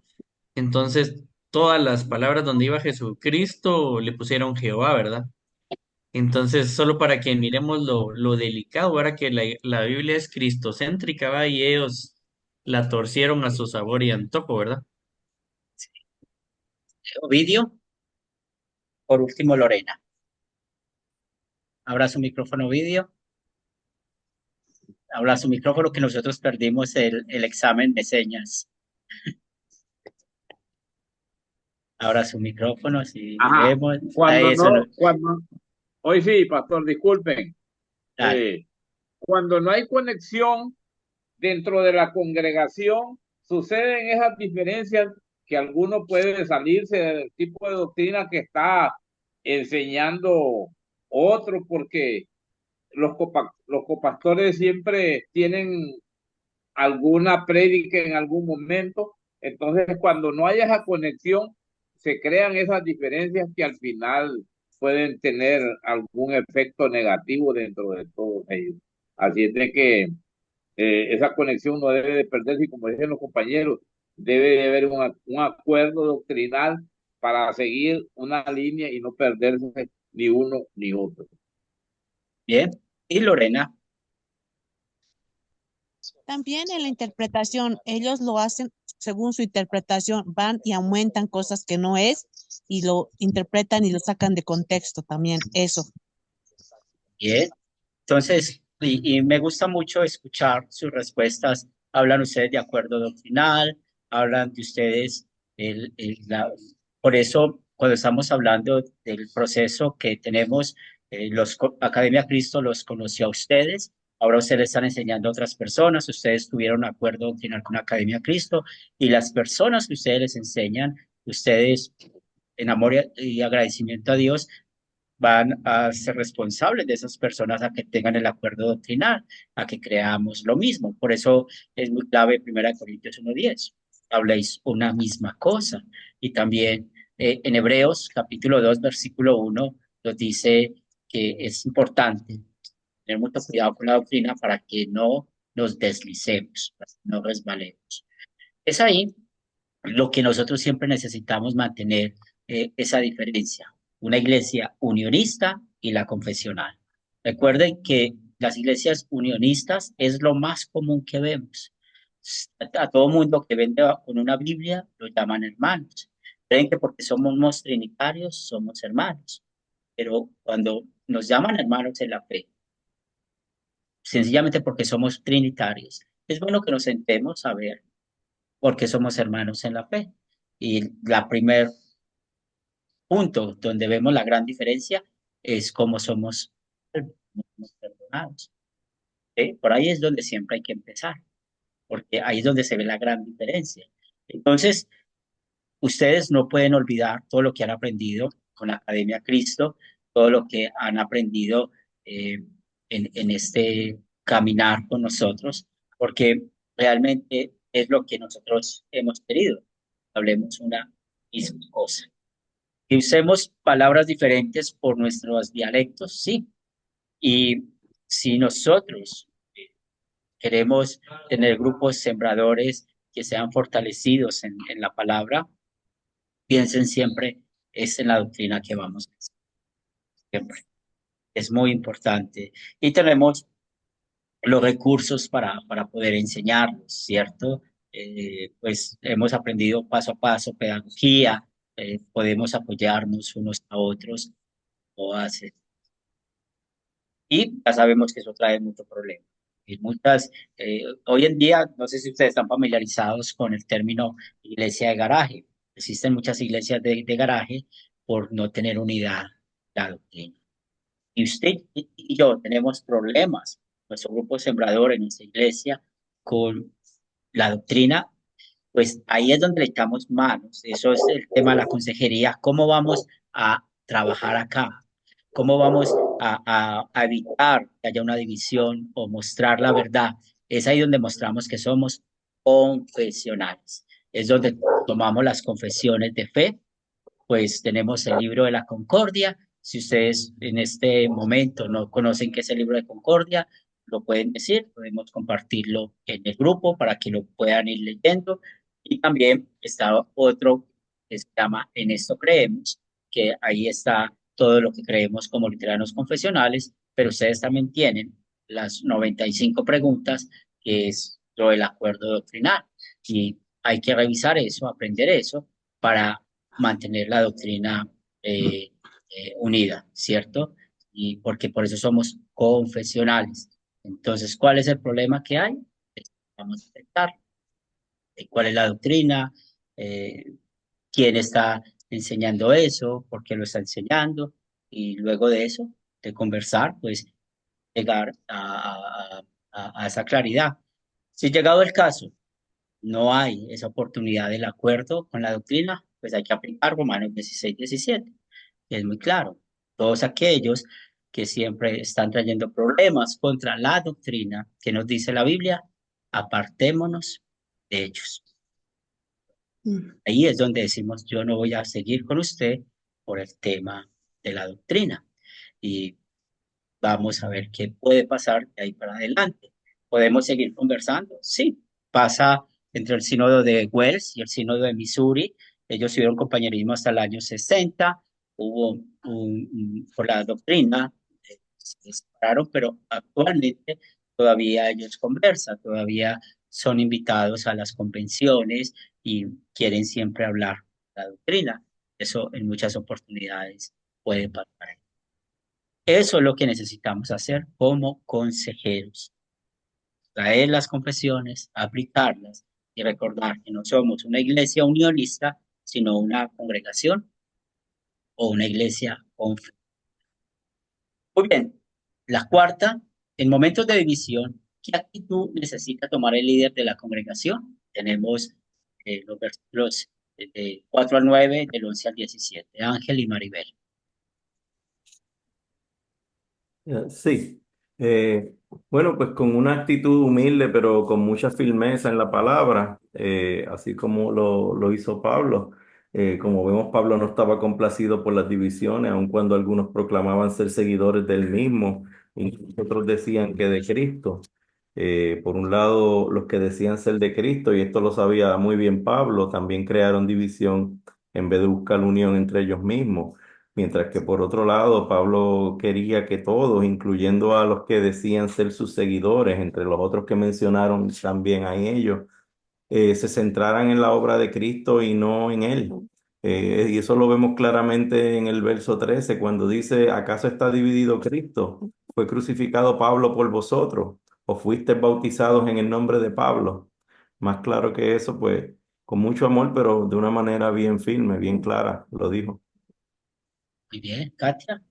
entonces todas las palabras donde iba Jesucristo le pusieron Jehová, ¿verdad? Entonces, solo para que miremos lo delicado, ahora que la Biblia es cristocéntrica, ¿va? Y ellos la torcieron a su sabor y antojo, ¿verdad? Ovidio, por último Lorena. Abra su micrófono, Ovidio. Abra su micrófono, que nosotros perdimos el examen de señas. Abra su micrófono, si Ajá. vemos. Cuando Eso no, cuando, hoy sí, pastor, disculpen. Dale. Cuando no hay conexión dentro de la congregación, suceden esas diferencias que alguno puede salirse del tipo de doctrina que está enseñando otro, porque los copastores siempre tienen alguna prédica en algún momento. Entonces, cuando no hay esa conexión, se crean esas diferencias que al final pueden tener algún efecto negativo dentro de todos ellos. Así es de que esa conexión no debe de perderse, y como dicen los compañeros, debe de haber un acuerdo doctrinal para seguir una línea y no perderse ni uno ni otro. Bien. Y Lorena. También en la interpretación, ellos lo hacen según su interpretación, van y aumentan cosas que no es y lo interpretan y lo sacan de contexto también, eso. Bien. Entonces, y me gusta mucho escuchar sus respuestas. Hablan ustedes de acuerdo doctrinal, hablan de ustedes, por eso cuando estamos hablando del proceso que tenemos, Academia Cristo los conoció a ustedes, ahora ustedes están enseñando a otras personas, ustedes tuvieron acuerdo doctrinal con Academia Cristo, y las personas que ustedes les enseñan, ustedes en amor y agradecimiento a Dios, van a ser responsables de esas personas a que tengan el acuerdo doctrinal, a que creamos lo mismo. Por eso es muy clave 1 Corintios 1:10. Habléis una misma cosa. Y también en Hebreos capítulo 2, versículo 1, nos dice que es importante tener mucho cuidado con la doctrina para que no nos deslicemos, para que no resbalemos. Es ahí lo que nosotros siempre necesitamos mantener, esa diferencia, una iglesia unionista y la confesional. Recuerden que las iglesias unionistas es lo más común que vemos. A todo mundo que vende con una Biblia lo llaman hermanos. Creen que porque somos trinitarios somos hermanos, pero cuando nos llaman hermanos en la fe, sencillamente porque somos trinitarios, es bueno que nos sentemos a ver porque somos hermanos en la fe. Y la primer punto donde vemos la gran diferencia es cómo somos perdonados. ¿Sí? Por ahí es donde siempre hay que empezar, porque ahí es donde se ve la gran diferencia. Entonces, ustedes no pueden olvidar todo lo que han aprendido con la Academia Cristo, todo lo que han aprendido en este caminar con nosotros, porque realmente es lo que nosotros hemos querido. Hablemos una misma cosa. Que usemos palabras diferentes por nuestros dialectos, sí. Y si nosotros queremos tener grupos sembradores que sean fortalecidos en la palabra, piensen siempre es en la doctrina que vamos a hacer. Siempre. Es muy importante. Y tenemos los recursos para poder enseñarlos, ¿cierto? Pues hemos aprendido paso a paso pedagogía, podemos apoyarnos unos a otros o hacer. Y ya sabemos que eso trae mucho problema. Y hoy en día, no sé si ustedes están familiarizados con el término iglesia de garaje. Existen muchas iglesias de garaje por no tener unidad la doctrina. Y usted y yo tenemos problemas, nuestro grupo sembrador en nuestra iglesia, con la doctrina, pues ahí es donde le echamos manos. Eso es el tema de la consejería. ¿Cómo vamos a trabajar acá? ¿Cómo vamos a evitar que haya una división o mostrar la verdad? Es ahí donde mostramos que somos confesionales. Es donde tomamos las confesiones de fe, pues tenemos el libro de la Concordia. Si ustedes en este momento no conocen qué es el libro de Concordia, lo pueden decir, podemos compartirlo en el grupo para que lo puedan ir leyendo. Y también está otro que se llama En esto creemos, que ahí está todo lo que creemos como luteranos confesionales, pero ustedes también tienen las 95 preguntas, que es lo del acuerdo doctrinal. Y hay que revisar eso, aprender eso, para mantener la doctrina unida, ¿cierto? Y porque por eso somos confesionales. Entonces, ¿cuál es el problema que hay? Vamos a intentar cuál es la doctrina, quién está enseñando eso, por qué lo está enseñando, y luego de eso, de conversar, pues llegar a esa claridad. Si llegado el caso, no hay esa oportunidad del acuerdo con la doctrina, pues hay que aplicar Romanos 16:17, que es muy claro. Todos aquellos que siempre están trayendo problemas contra la doctrina que nos dice la Biblia, apartémonos de ellos. Ahí es donde decimos, yo no voy a seguir con usted por el tema de la doctrina. Y vamos a ver qué puede pasar de ahí para adelante. ¿Podemos seguir conversando? Sí, pasa entre el sínodo de Wells y el sínodo de Missouri. Ellos tuvieron compañerismo hasta el año 60. Hubo por la doctrina, se separaron, pero actualmente todavía ellos conversan, todavía son invitados a las convenciones y quieren siempre hablar de la doctrina. Eso en muchas oportunidades puede pasar. Eso es lo que necesitamos hacer como consejeros. Traer las confesiones, aplicarlas y recordar que no somos una iglesia unionista, sino una congregación o una iglesia confesional. Muy bien, la cuarta, en momentos de división, ¿qué actitud necesita tomar el líder de la congregación? Tenemos los versículos de 4 al 9, del 11 al 17, Ángel y Maribel. Sí. Eh, bueno, pues con una actitud humilde, pero con mucha firmeza en la palabra, así como lo hizo Pablo. Como vemos, Pablo no estaba complacido por las divisiones, aun cuando algunos proclamaban ser seguidores del mismo, y otros decían que de Cristo. Por un lado, los que decían ser de Cristo, y esto lo sabía muy bien Pablo, también crearon división en vez de buscar unión entre ellos mismos. Mientras que por otro lado, Pablo quería que todos, incluyendo a los que decían ser sus seguidores, entre los otros que mencionaron también a ellos, se centraran en la obra de Cristo y no en él. Y eso lo vemos claramente en el verso 13, cuando dice, ¿acaso está dividido Cristo? ¿Fue crucificado Pablo por vosotros? ¿O fuisteis bautizados en el nombre de Pablo? Más claro que eso, pues, con mucho amor, pero de una manera bien firme, bien clara, lo dijo. Muy bien, Katia.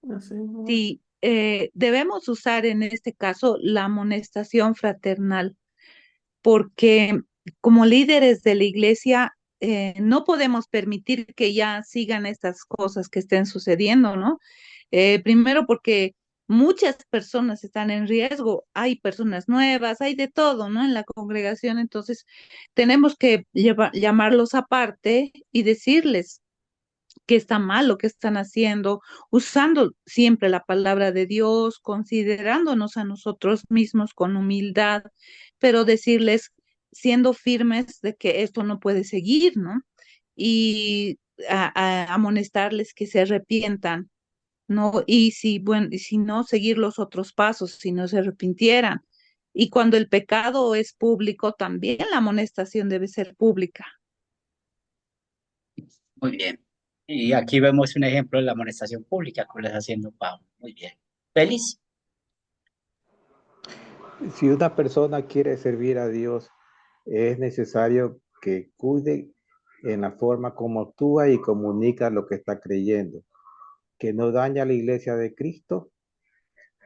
Así es. Sí, debemos usar en este caso la amonestación fraternal, porque como líderes de la iglesia no podemos permitir que ya sigan estas cosas que estén sucediendo, ¿no? Primero porque muchas personas están en riesgo, hay personas nuevas, hay de todo, ¿no? En la congregación, entonces tenemos que llamarlos aparte y decirles que está mal lo que están haciendo, usando siempre la palabra de Dios, considerándonos a nosotros mismos con humildad, pero decirles, siendo firmes de que esto no puede seguir, ¿no? Y amonestarles que se arrepientan, ¿no? Y si, bueno, y si no, seguir los otros pasos, si no se arrepintieran. Y cuando el pecado es público, también la amonestación debe ser pública. Muy bien. Y aquí vemos un ejemplo de la amonestación pública que lo está haciendo Pablo. Muy bien. Feliz. Si una persona quiere servir a Dios, es necesario que cuide en la forma como actúa y comunica lo que está creyendo, que no daña a la iglesia de Cristo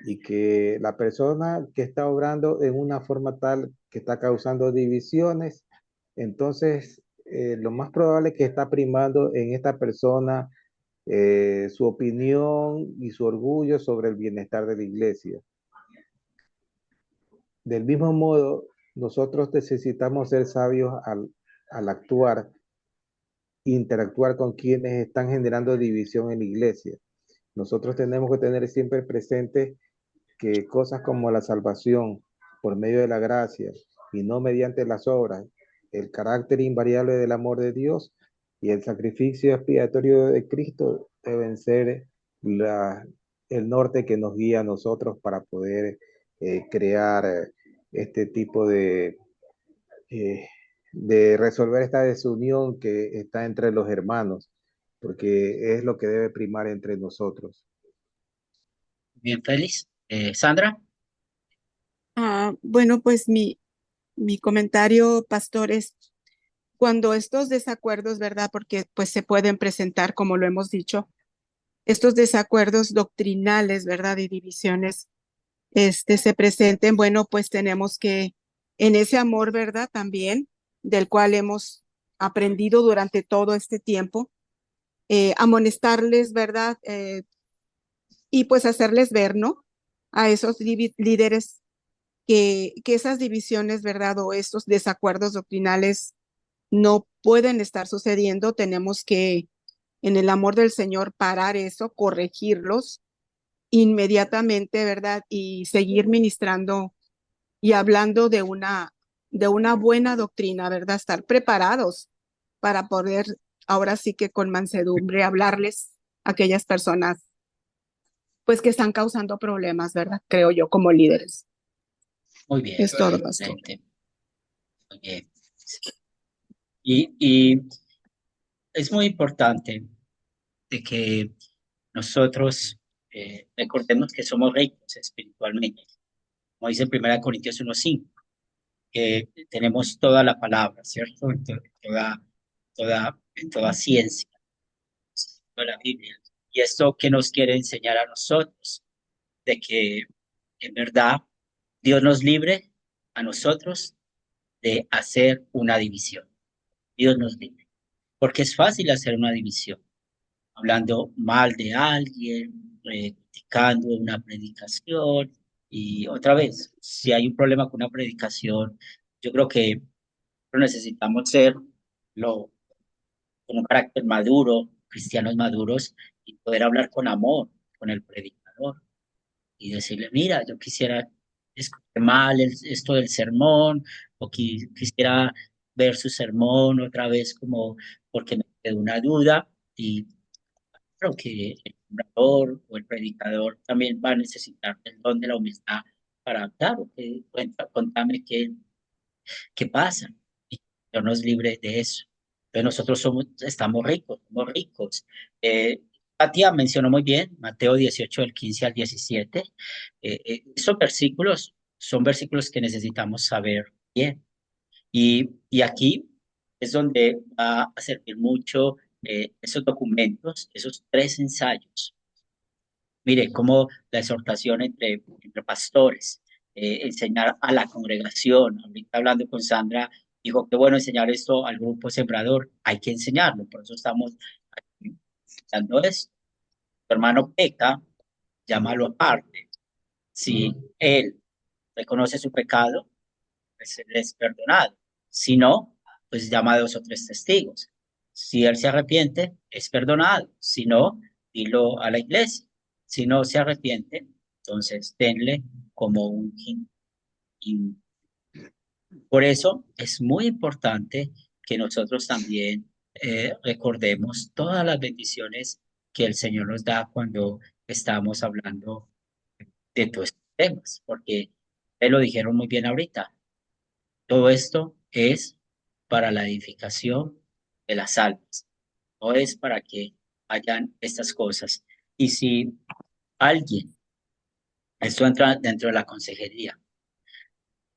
y que la persona que está obrando en una forma tal que está causando divisiones, entonces lo más probable es que está primando en esta persona su opinión y su orgullo sobre el bienestar de la iglesia. Del mismo modo, nosotros necesitamos ser sabios al actuar, interactuar con quienes están generando división en la iglesia. Nosotros tenemos que tener siempre presente que cosas como la salvación por medio de la gracia y no mediante las obras, el carácter invariable del amor de Dios y el sacrificio expiatorio de Cristo deben ser el norte que nos guía a nosotros para poder crear este tipo eh, de resolver esta desunión que está entre los hermanos, porque es lo que debe primar entre nosotros. Bien, Félix. Sandra. Bueno, pues mi comentario, pastor, es cuando estos desacuerdos, ¿verdad? Porque pues se pueden presentar, como lo hemos dicho, estos desacuerdos doctrinales, ¿verdad? Y divisiones, se presenten, bueno, pues tenemos que, en ese amor, ¿verdad? También, del cual hemos aprendido durante todo este tiempo, amonestarles, ¿verdad? Y pues hacerles ver, ¿no? A esos líderes que esas divisiones, ¿verdad? O estos desacuerdos doctrinales no pueden estar sucediendo. Tenemos que, en el amor del Señor, parar eso, corregirlos inmediatamente, ¿verdad? Y seguir ministrando y hablando de una buena doctrina, ¿verdad? Estar preparados para poder, ahora sí que con mansedumbre, hablarles a aquellas personas, pues que están causando problemas, ¿verdad? Creo yo, como líderes. Muy bien. Es todo, pastor. Excelente. Muy bien. Y es muy importante de que nosotros recordemos que somos ricos espiritualmente. Como dice en 1 Corintios 1:5, que tenemos toda la palabra, ¿cierto? En toda ciencia, toda la Biblia. Y esto que nos quiere enseñar a nosotros, de que en verdad Dios nos libre a nosotros de hacer una división. Dios nos libre. Porque es fácil hacer una división, hablando mal de alguien, criticando una predicación. Y otra vez, si hay un problema con una predicación, yo creo que necesitamos ser con un carácter maduro, cristianos maduros, y poder hablar con amor con el predicador y decirle, mira, yo quisiera escuchar mal esto del sermón, o quisiera ver su sermón otra vez como porque me quedó una duda, y creo que el orador o el predicador también va a necesitar el don de la humildad para hablar, contame qué pasa, y Dios nos libre de eso. Entonces nosotros estamos ricos, somos ricos. Katia mencionó muy bien Mateo 18, del 15 al 17. Esos versículos son versículos que necesitamos saber bien. Y aquí es donde va a servir mucho esos documentos, esos 3 ensayos. Mire, como la exhortación entre pastores, enseñar a la congregación. Ahorita hablando con Sandra, dijo que bueno enseñar esto al grupo sembrador, hay que enseñarlo, por eso estamos aquí dando esto. Tu hermano peca, llámalo aparte. Si él reconoce su pecado, pues él es perdonado. Si no, pues llama a 2 o 3 testigos. Si él se arrepiente, es perdonado. Si no, dilo a la iglesia. Si no se arrepiente, entonces denle como un hin. Por eso es muy importante que nosotros también recordemos todas las bendiciones que el Señor nos da cuando estamos hablando de todos estos temas, porque ustedes lo dijeron muy bien ahorita. Todo esto es para la edificación de las almas, no es para que hayan estas cosas. Y si alguien, esto entra dentro de la consejería,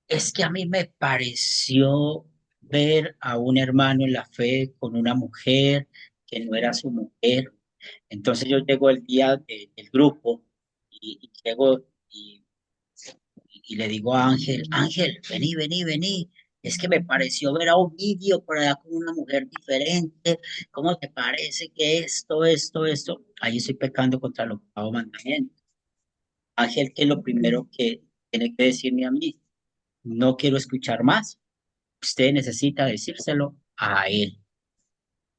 es que a mí me pareció ver a un hermano en la fe con una mujer que no era su mujer. Entonces yo llego el día del grupo y llego y le digo a Ángel, Ángel, vení, vení, vení. Es que me pareció ver a Ovidio por allá con una mujer diferente. ¿Cómo te parece que esto? Ahí estoy pecando contra el 8.º mandamiento. Ángel, que es lo primero que tiene que decirme a mí, no quiero escuchar más. Usted necesita decírselo a él.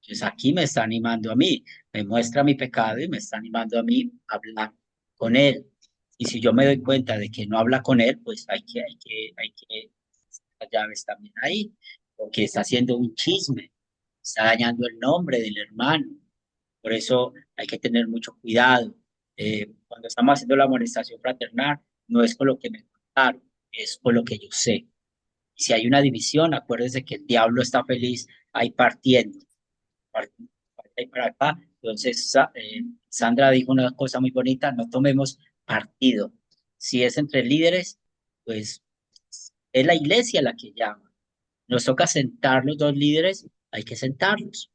Entonces aquí me está animando a mí, me muestra mi pecado y me está animando a mí a hablar con él. Y si yo me doy cuenta de que no habla con él, pues hay que las llaves también ahí, porque está haciendo un chisme, está dañando el nombre del hermano. Por eso hay que tener mucho cuidado. Cuando estamos haciendo la amonestación fraternal, no es con lo que me contaron, es con lo que yo sé. Si hay una división, acuérdese que el diablo está feliz ahí partiendo, ahí para acá. Entonces, Sandra dijo una cosa muy bonita, no tomemos partido. Si es entre líderes, pues es la iglesia la que llama. Nos toca sentar los dos líderes, hay que sentarlos.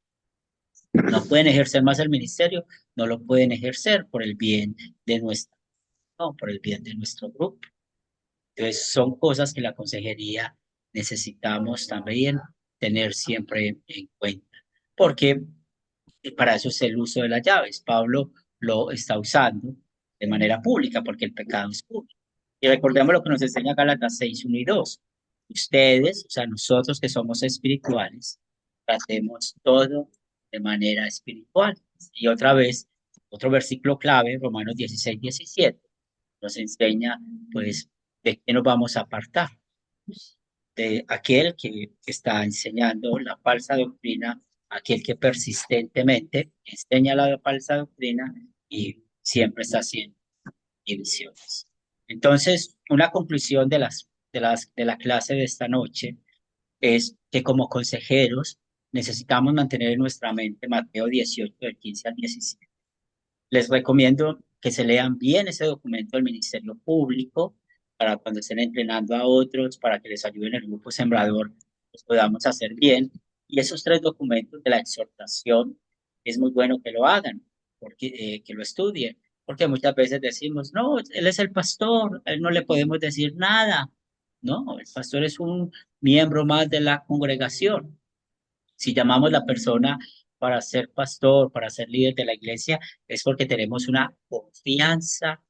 No pueden ejercer más el ministerio, no lo pueden ejercer por el bien de nuestra, no, por el bien de nuestro grupo. Entonces, son cosas que la consejería necesitamos también tener siempre en cuenta, porque para eso es el uso de las llaves. Pablo lo está usando de manera pública porque el pecado es público. Y recordemos lo que nos enseña Gálatas 6, 1 y 2. Ustedes, o sea, nosotros que somos espirituales, tratemos todo de manera espiritual. Y otra vez, otro versículo clave, Romanos 16, 17, nos enseña, pues, de qué nos vamos a apartar. De aquel que está enseñando la falsa doctrina, aquel que persistentemente enseña la falsa doctrina y siempre está haciendo divisiones. Entonces, una conclusión de la clase de esta noche es que como consejeros necesitamos mantener en nuestra mente Mateo 18, del 15 al 17. Les recomiendo que se lean bien ese documento del Ministerio Público para cuando estén entrenando a otros, para que les ayuden el grupo sembrador, los podamos hacer bien. Y esos 3 documentos de la exhortación es muy bueno que lo hagan, porque, que lo estudien, porque muchas veces decimos, no, él es el pastor, a él no le podemos decir nada. No, el pastor es un miembro más de la congregación. Si llamamos a la persona para ser pastor, para ser líder de la iglesia, es porque tenemos una confianza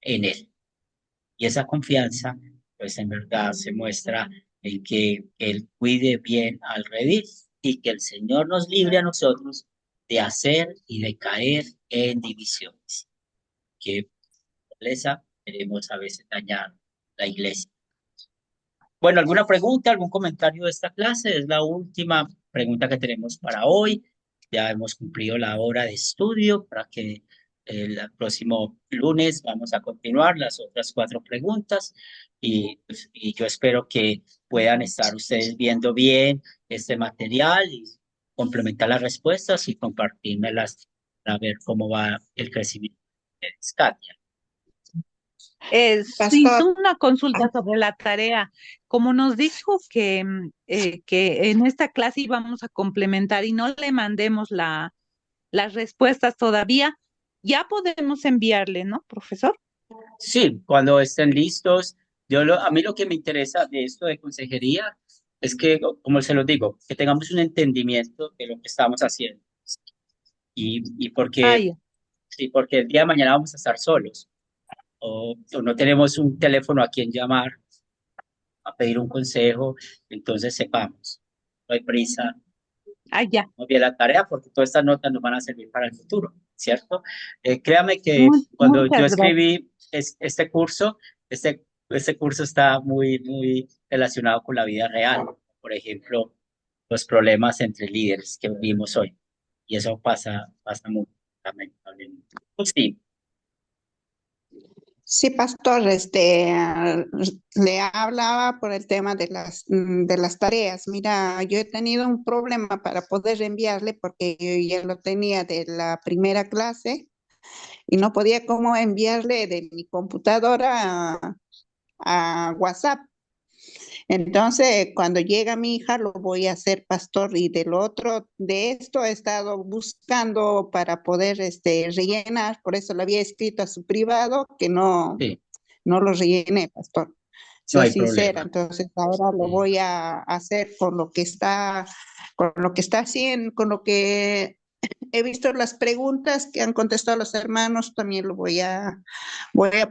en él. Y esa confianza, pues en verdad se muestra en que él cuide bien al redil y que el Señor nos libre a nosotros de hacer y de caer en divisiones. Que fortaleza queremos a veces dañar la iglesia. Bueno, ¿alguna pregunta, algún comentario de esta clase? Es la última pregunta que tenemos para hoy. Ya hemos cumplido la hora de estudio para que el próximo lunes vamos a continuar las otras 4 preguntas y yo espero que puedan estar ustedes viendo bien este material y complementar las respuestas y compartírmelas para ver cómo va el crecimiento de Katia. Sí, Pastor, una consulta sobre la tarea. Como nos dijo que en esta clase íbamos a complementar y no le mandemos las respuestas todavía, ya podemos enviarle, ¿no, profesor? Sí, cuando estén listos, a mí lo que me interesa de esto de consejería es que, como se lo digo, que tengamos un entendimiento de lo que estamos haciendo y Ah, porque, ya. sí, porque el día de mañana vamos a estar solos o no tenemos un teléfono a quien llamar a pedir un consejo, entonces sepamos, no hay prisa, Ah, ya. muy bien la tarea porque todas estas notas nos van a servir para el futuro, ¿cierto? Créame que cuando yo Muchas gracias. escribí este curso, este curso está muy, muy relacionado con la vida real. Por ejemplo, los problemas entre líderes que vimos hoy. Y eso pasa mucho, lamentablemente. Pues sí, Sí, pastor, le hablaba por el tema de las tareas. Mira, yo he tenido un problema para poder enviarle porque yo ya lo tenía de la primera clase y no podía como enviarle de mi computadora a WhatsApp. Entonces, cuando llega mi hija, lo voy a hacer, pastor, y del otro, de esto he estado buscando para poder rellenar, por eso le había escrito a su privado que no, sí, no lo rellené, pastor. no Soy hay sincera, problema. entonces ahora lo voy a hacer con lo que está haciendo, con lo que he visto las preguntas que han contestado los hermanos, también voy a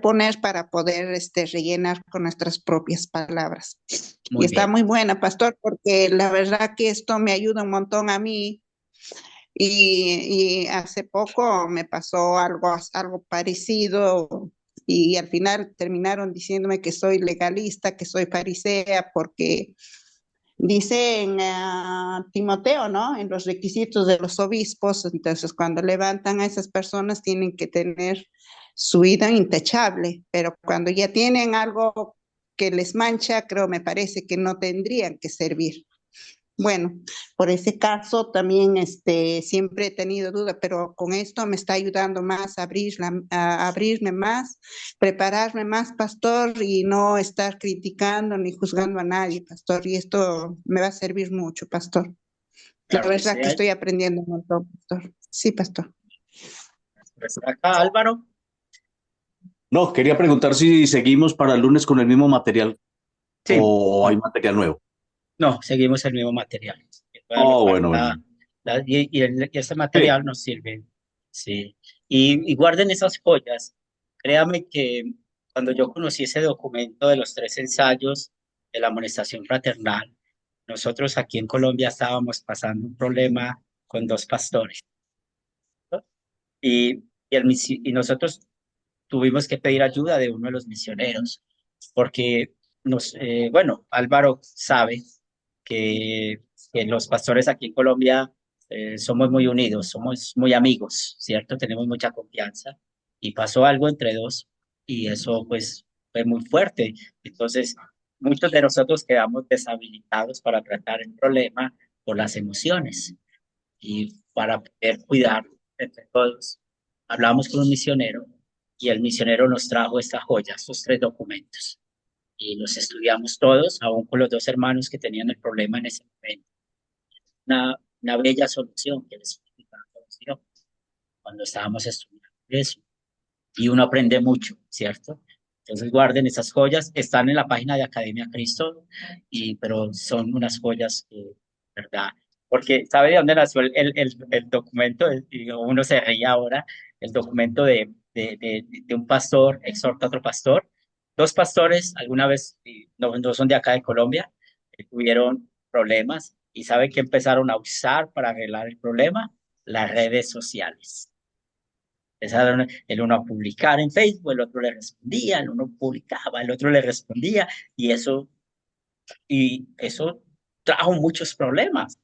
poner para poder rellenar con nuestras propias palabras. Y Muy está bien. muy buena, pastor, porque la verdad que esto me ayuda un montón a mí. Y hace poco me pasó algo parecido y al final terminaron diciéndome que soy legalista, que soy farisea, porque dice en Timoteo, ¿no? En los requisitos de los obispos, entonces cuando levantan a esas personas tienen que tener su vida intachable, pero cuando ya tienen algo que les mancha, me parece que no tendrían que servir. Bueno, por ese caso también siempre he tenido dudas, pero con esto me está ayudando más a abrirme más, prepararme más, pastor, y no estar criticando ni juzgando a nadie, pastor. Y esto me va a servir mucho, pastor. La Claro que verdad sí. que estoy aprendiendo un montón, pastor. Sí, pastor. ¿Está acá Álvaro? No, quería preguntar si seguimos para el lunes con el mismo material Sí. o hay material nuevo. No, seguimos el mismo material. Oh, bueno, bueno. Y ese material nos sirve. Sí. Y guarden esas joyas. Créame que cuando yo conocí ese documento de los 3 ensayos de la amonestación fraternal, nosotros aquí en Colombia estábamos pasando un problema con 2 pastores. ¿No? Y nosotros tuvimos que pedir ayuda de uno de los misioneros, porque bueno, Álvaro sabe que los pastores aquí en Colombia somos muy unidos, somos muy amigos, ¿cierto? Tenemos mucha confianza y pasó algo entre 2 y eso pues fue muy fuerte. Entonces, muchos de nosotros quedamos deshabilitados para tratar el problema por las emociones y para poder cuidar entre todos. Hablamos con un misionero y el misionero nos trajo esta joya, estos 3 documentos y los estudiamos todos, aún con los 2 hermanos que tenían el problema en ese momento. Una bella solución que les dio cuando estábamos estudiando eso. Y uno aprende mucho, ¿cierto? Entonces guarden esas joyas, están en la página de Academia Cristo, pero son unas joyas que, ¿verdad? Porque ¿sabe de dónde nació el documento? Y uno se ríe ahora, el documento de un pastor, exhorta a otro pastor. 2 pastores, alguna vez, no son de acá de Colombia, tuvieron problemas y ¿sabe qué empezaron a usar para arreglar el problema? Las redes sociales. Empezaron el uno a publicar en Facebook, el otro le respondía, el uno publicaba, el otro le respondía, y eso trajo muchos problemas.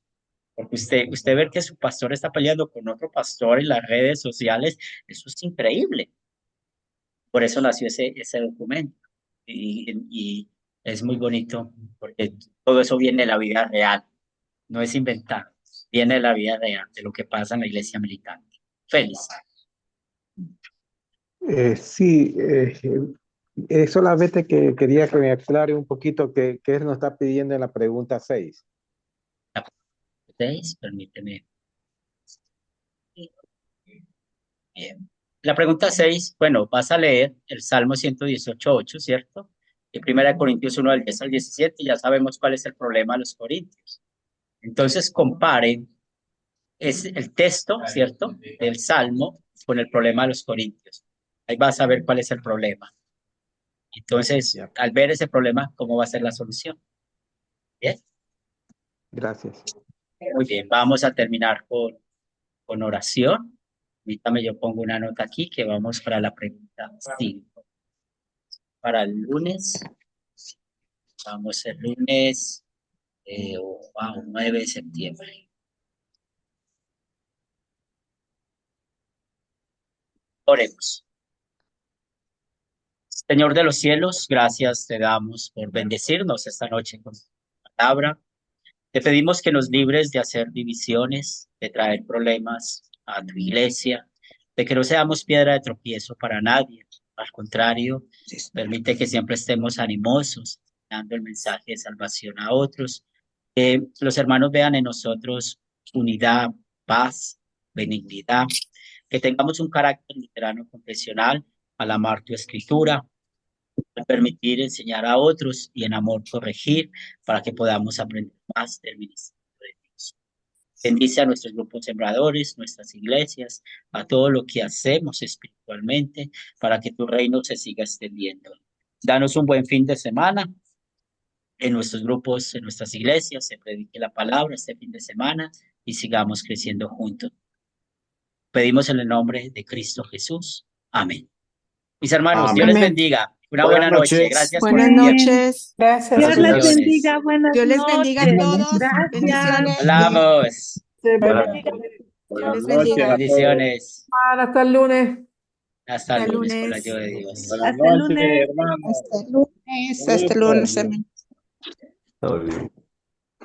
Porque usted ver que su pastor está peleando con otro pastor en las redes sociales, eso es increíble. Por eso nació ese documento. Y es muy bonito, porque todo eso viene de la vida real, no es inventado, viene de la vida real, de lo que pasa en la iglesia militante. Feliz. Sí, solamente que quería que me aclare un poquito qué nos está pidiendo en la pregunta 6. 6, permíteme. Bien. La pregunta 6, bueno, vas a leer el Salmo 118:8, ¿cierto? Y 1 Corintios 1, del 10 al 17, ya sabemos cuál es el problema de los corintios. Entonces compare el texto, ¿cierto?, del Salmo con el problema de los corintios. Ahí vas a ver cuál es el problema. Entonces, al ver ese problema, ¿cómo va a ser la solución? ¿Bien? Gracias. Muy bien, vamos a terminar con oración. Permítame, yo pongo una nota aquí que vamos para la pregunta 5. Para el lunes, vamos el lunes 9 de septiembre. Oremos. Señor de los cielos, gracias te damos por bendecirnos esta noche con tu palabra. Te pedimos que nos libres de hacer divisiones, de traer problemas a tu iglesia, de que no seamos piedra de tropiezo para nadie. Al contrario, permite que siempre estemos animosos, dando el mensaje de salvación a otros. Que los hermanos vean en nosotros unidad, paz, benignidad. Que tengamos un carácter luterano confesional al amar tu escritura, al permitir enseñar a otros y en amor corregir para que podamos aprender más del ministerio de Dios. Bendice a nuestros grupos sembradores, nuestras iglesias, a todo lo que hacemos espiritualmente para que tu reino se siga extendiendo. Danos un buen fin de semana. En nuestros grupos, en nuestras iglesias, se predique la palabra este fin de semana y sigamos creciendo juntos. Pedimos en el nombre de Cristo Jesús. Amén. Mis hermanos, Amén. Dios les bendiga. Una buena noche. Gracias por Buenas el tiempo. noches. Gracias. Dios les Bendiciones. bendiga, buenas Dios les bendiga a noches. todos. Gracias. Bendiciones. Hablamos. Dios les Buenas bendiga. noches a todos. Bendiciones. Hasta el lunes. Hasta el Hasta lunes, con la lunes. ayuda de Dios. Buenas Hasta el noches, lunes. hermano. Hasta el lunes, Un hasta el gusto. lunes, amén. Está muy bien.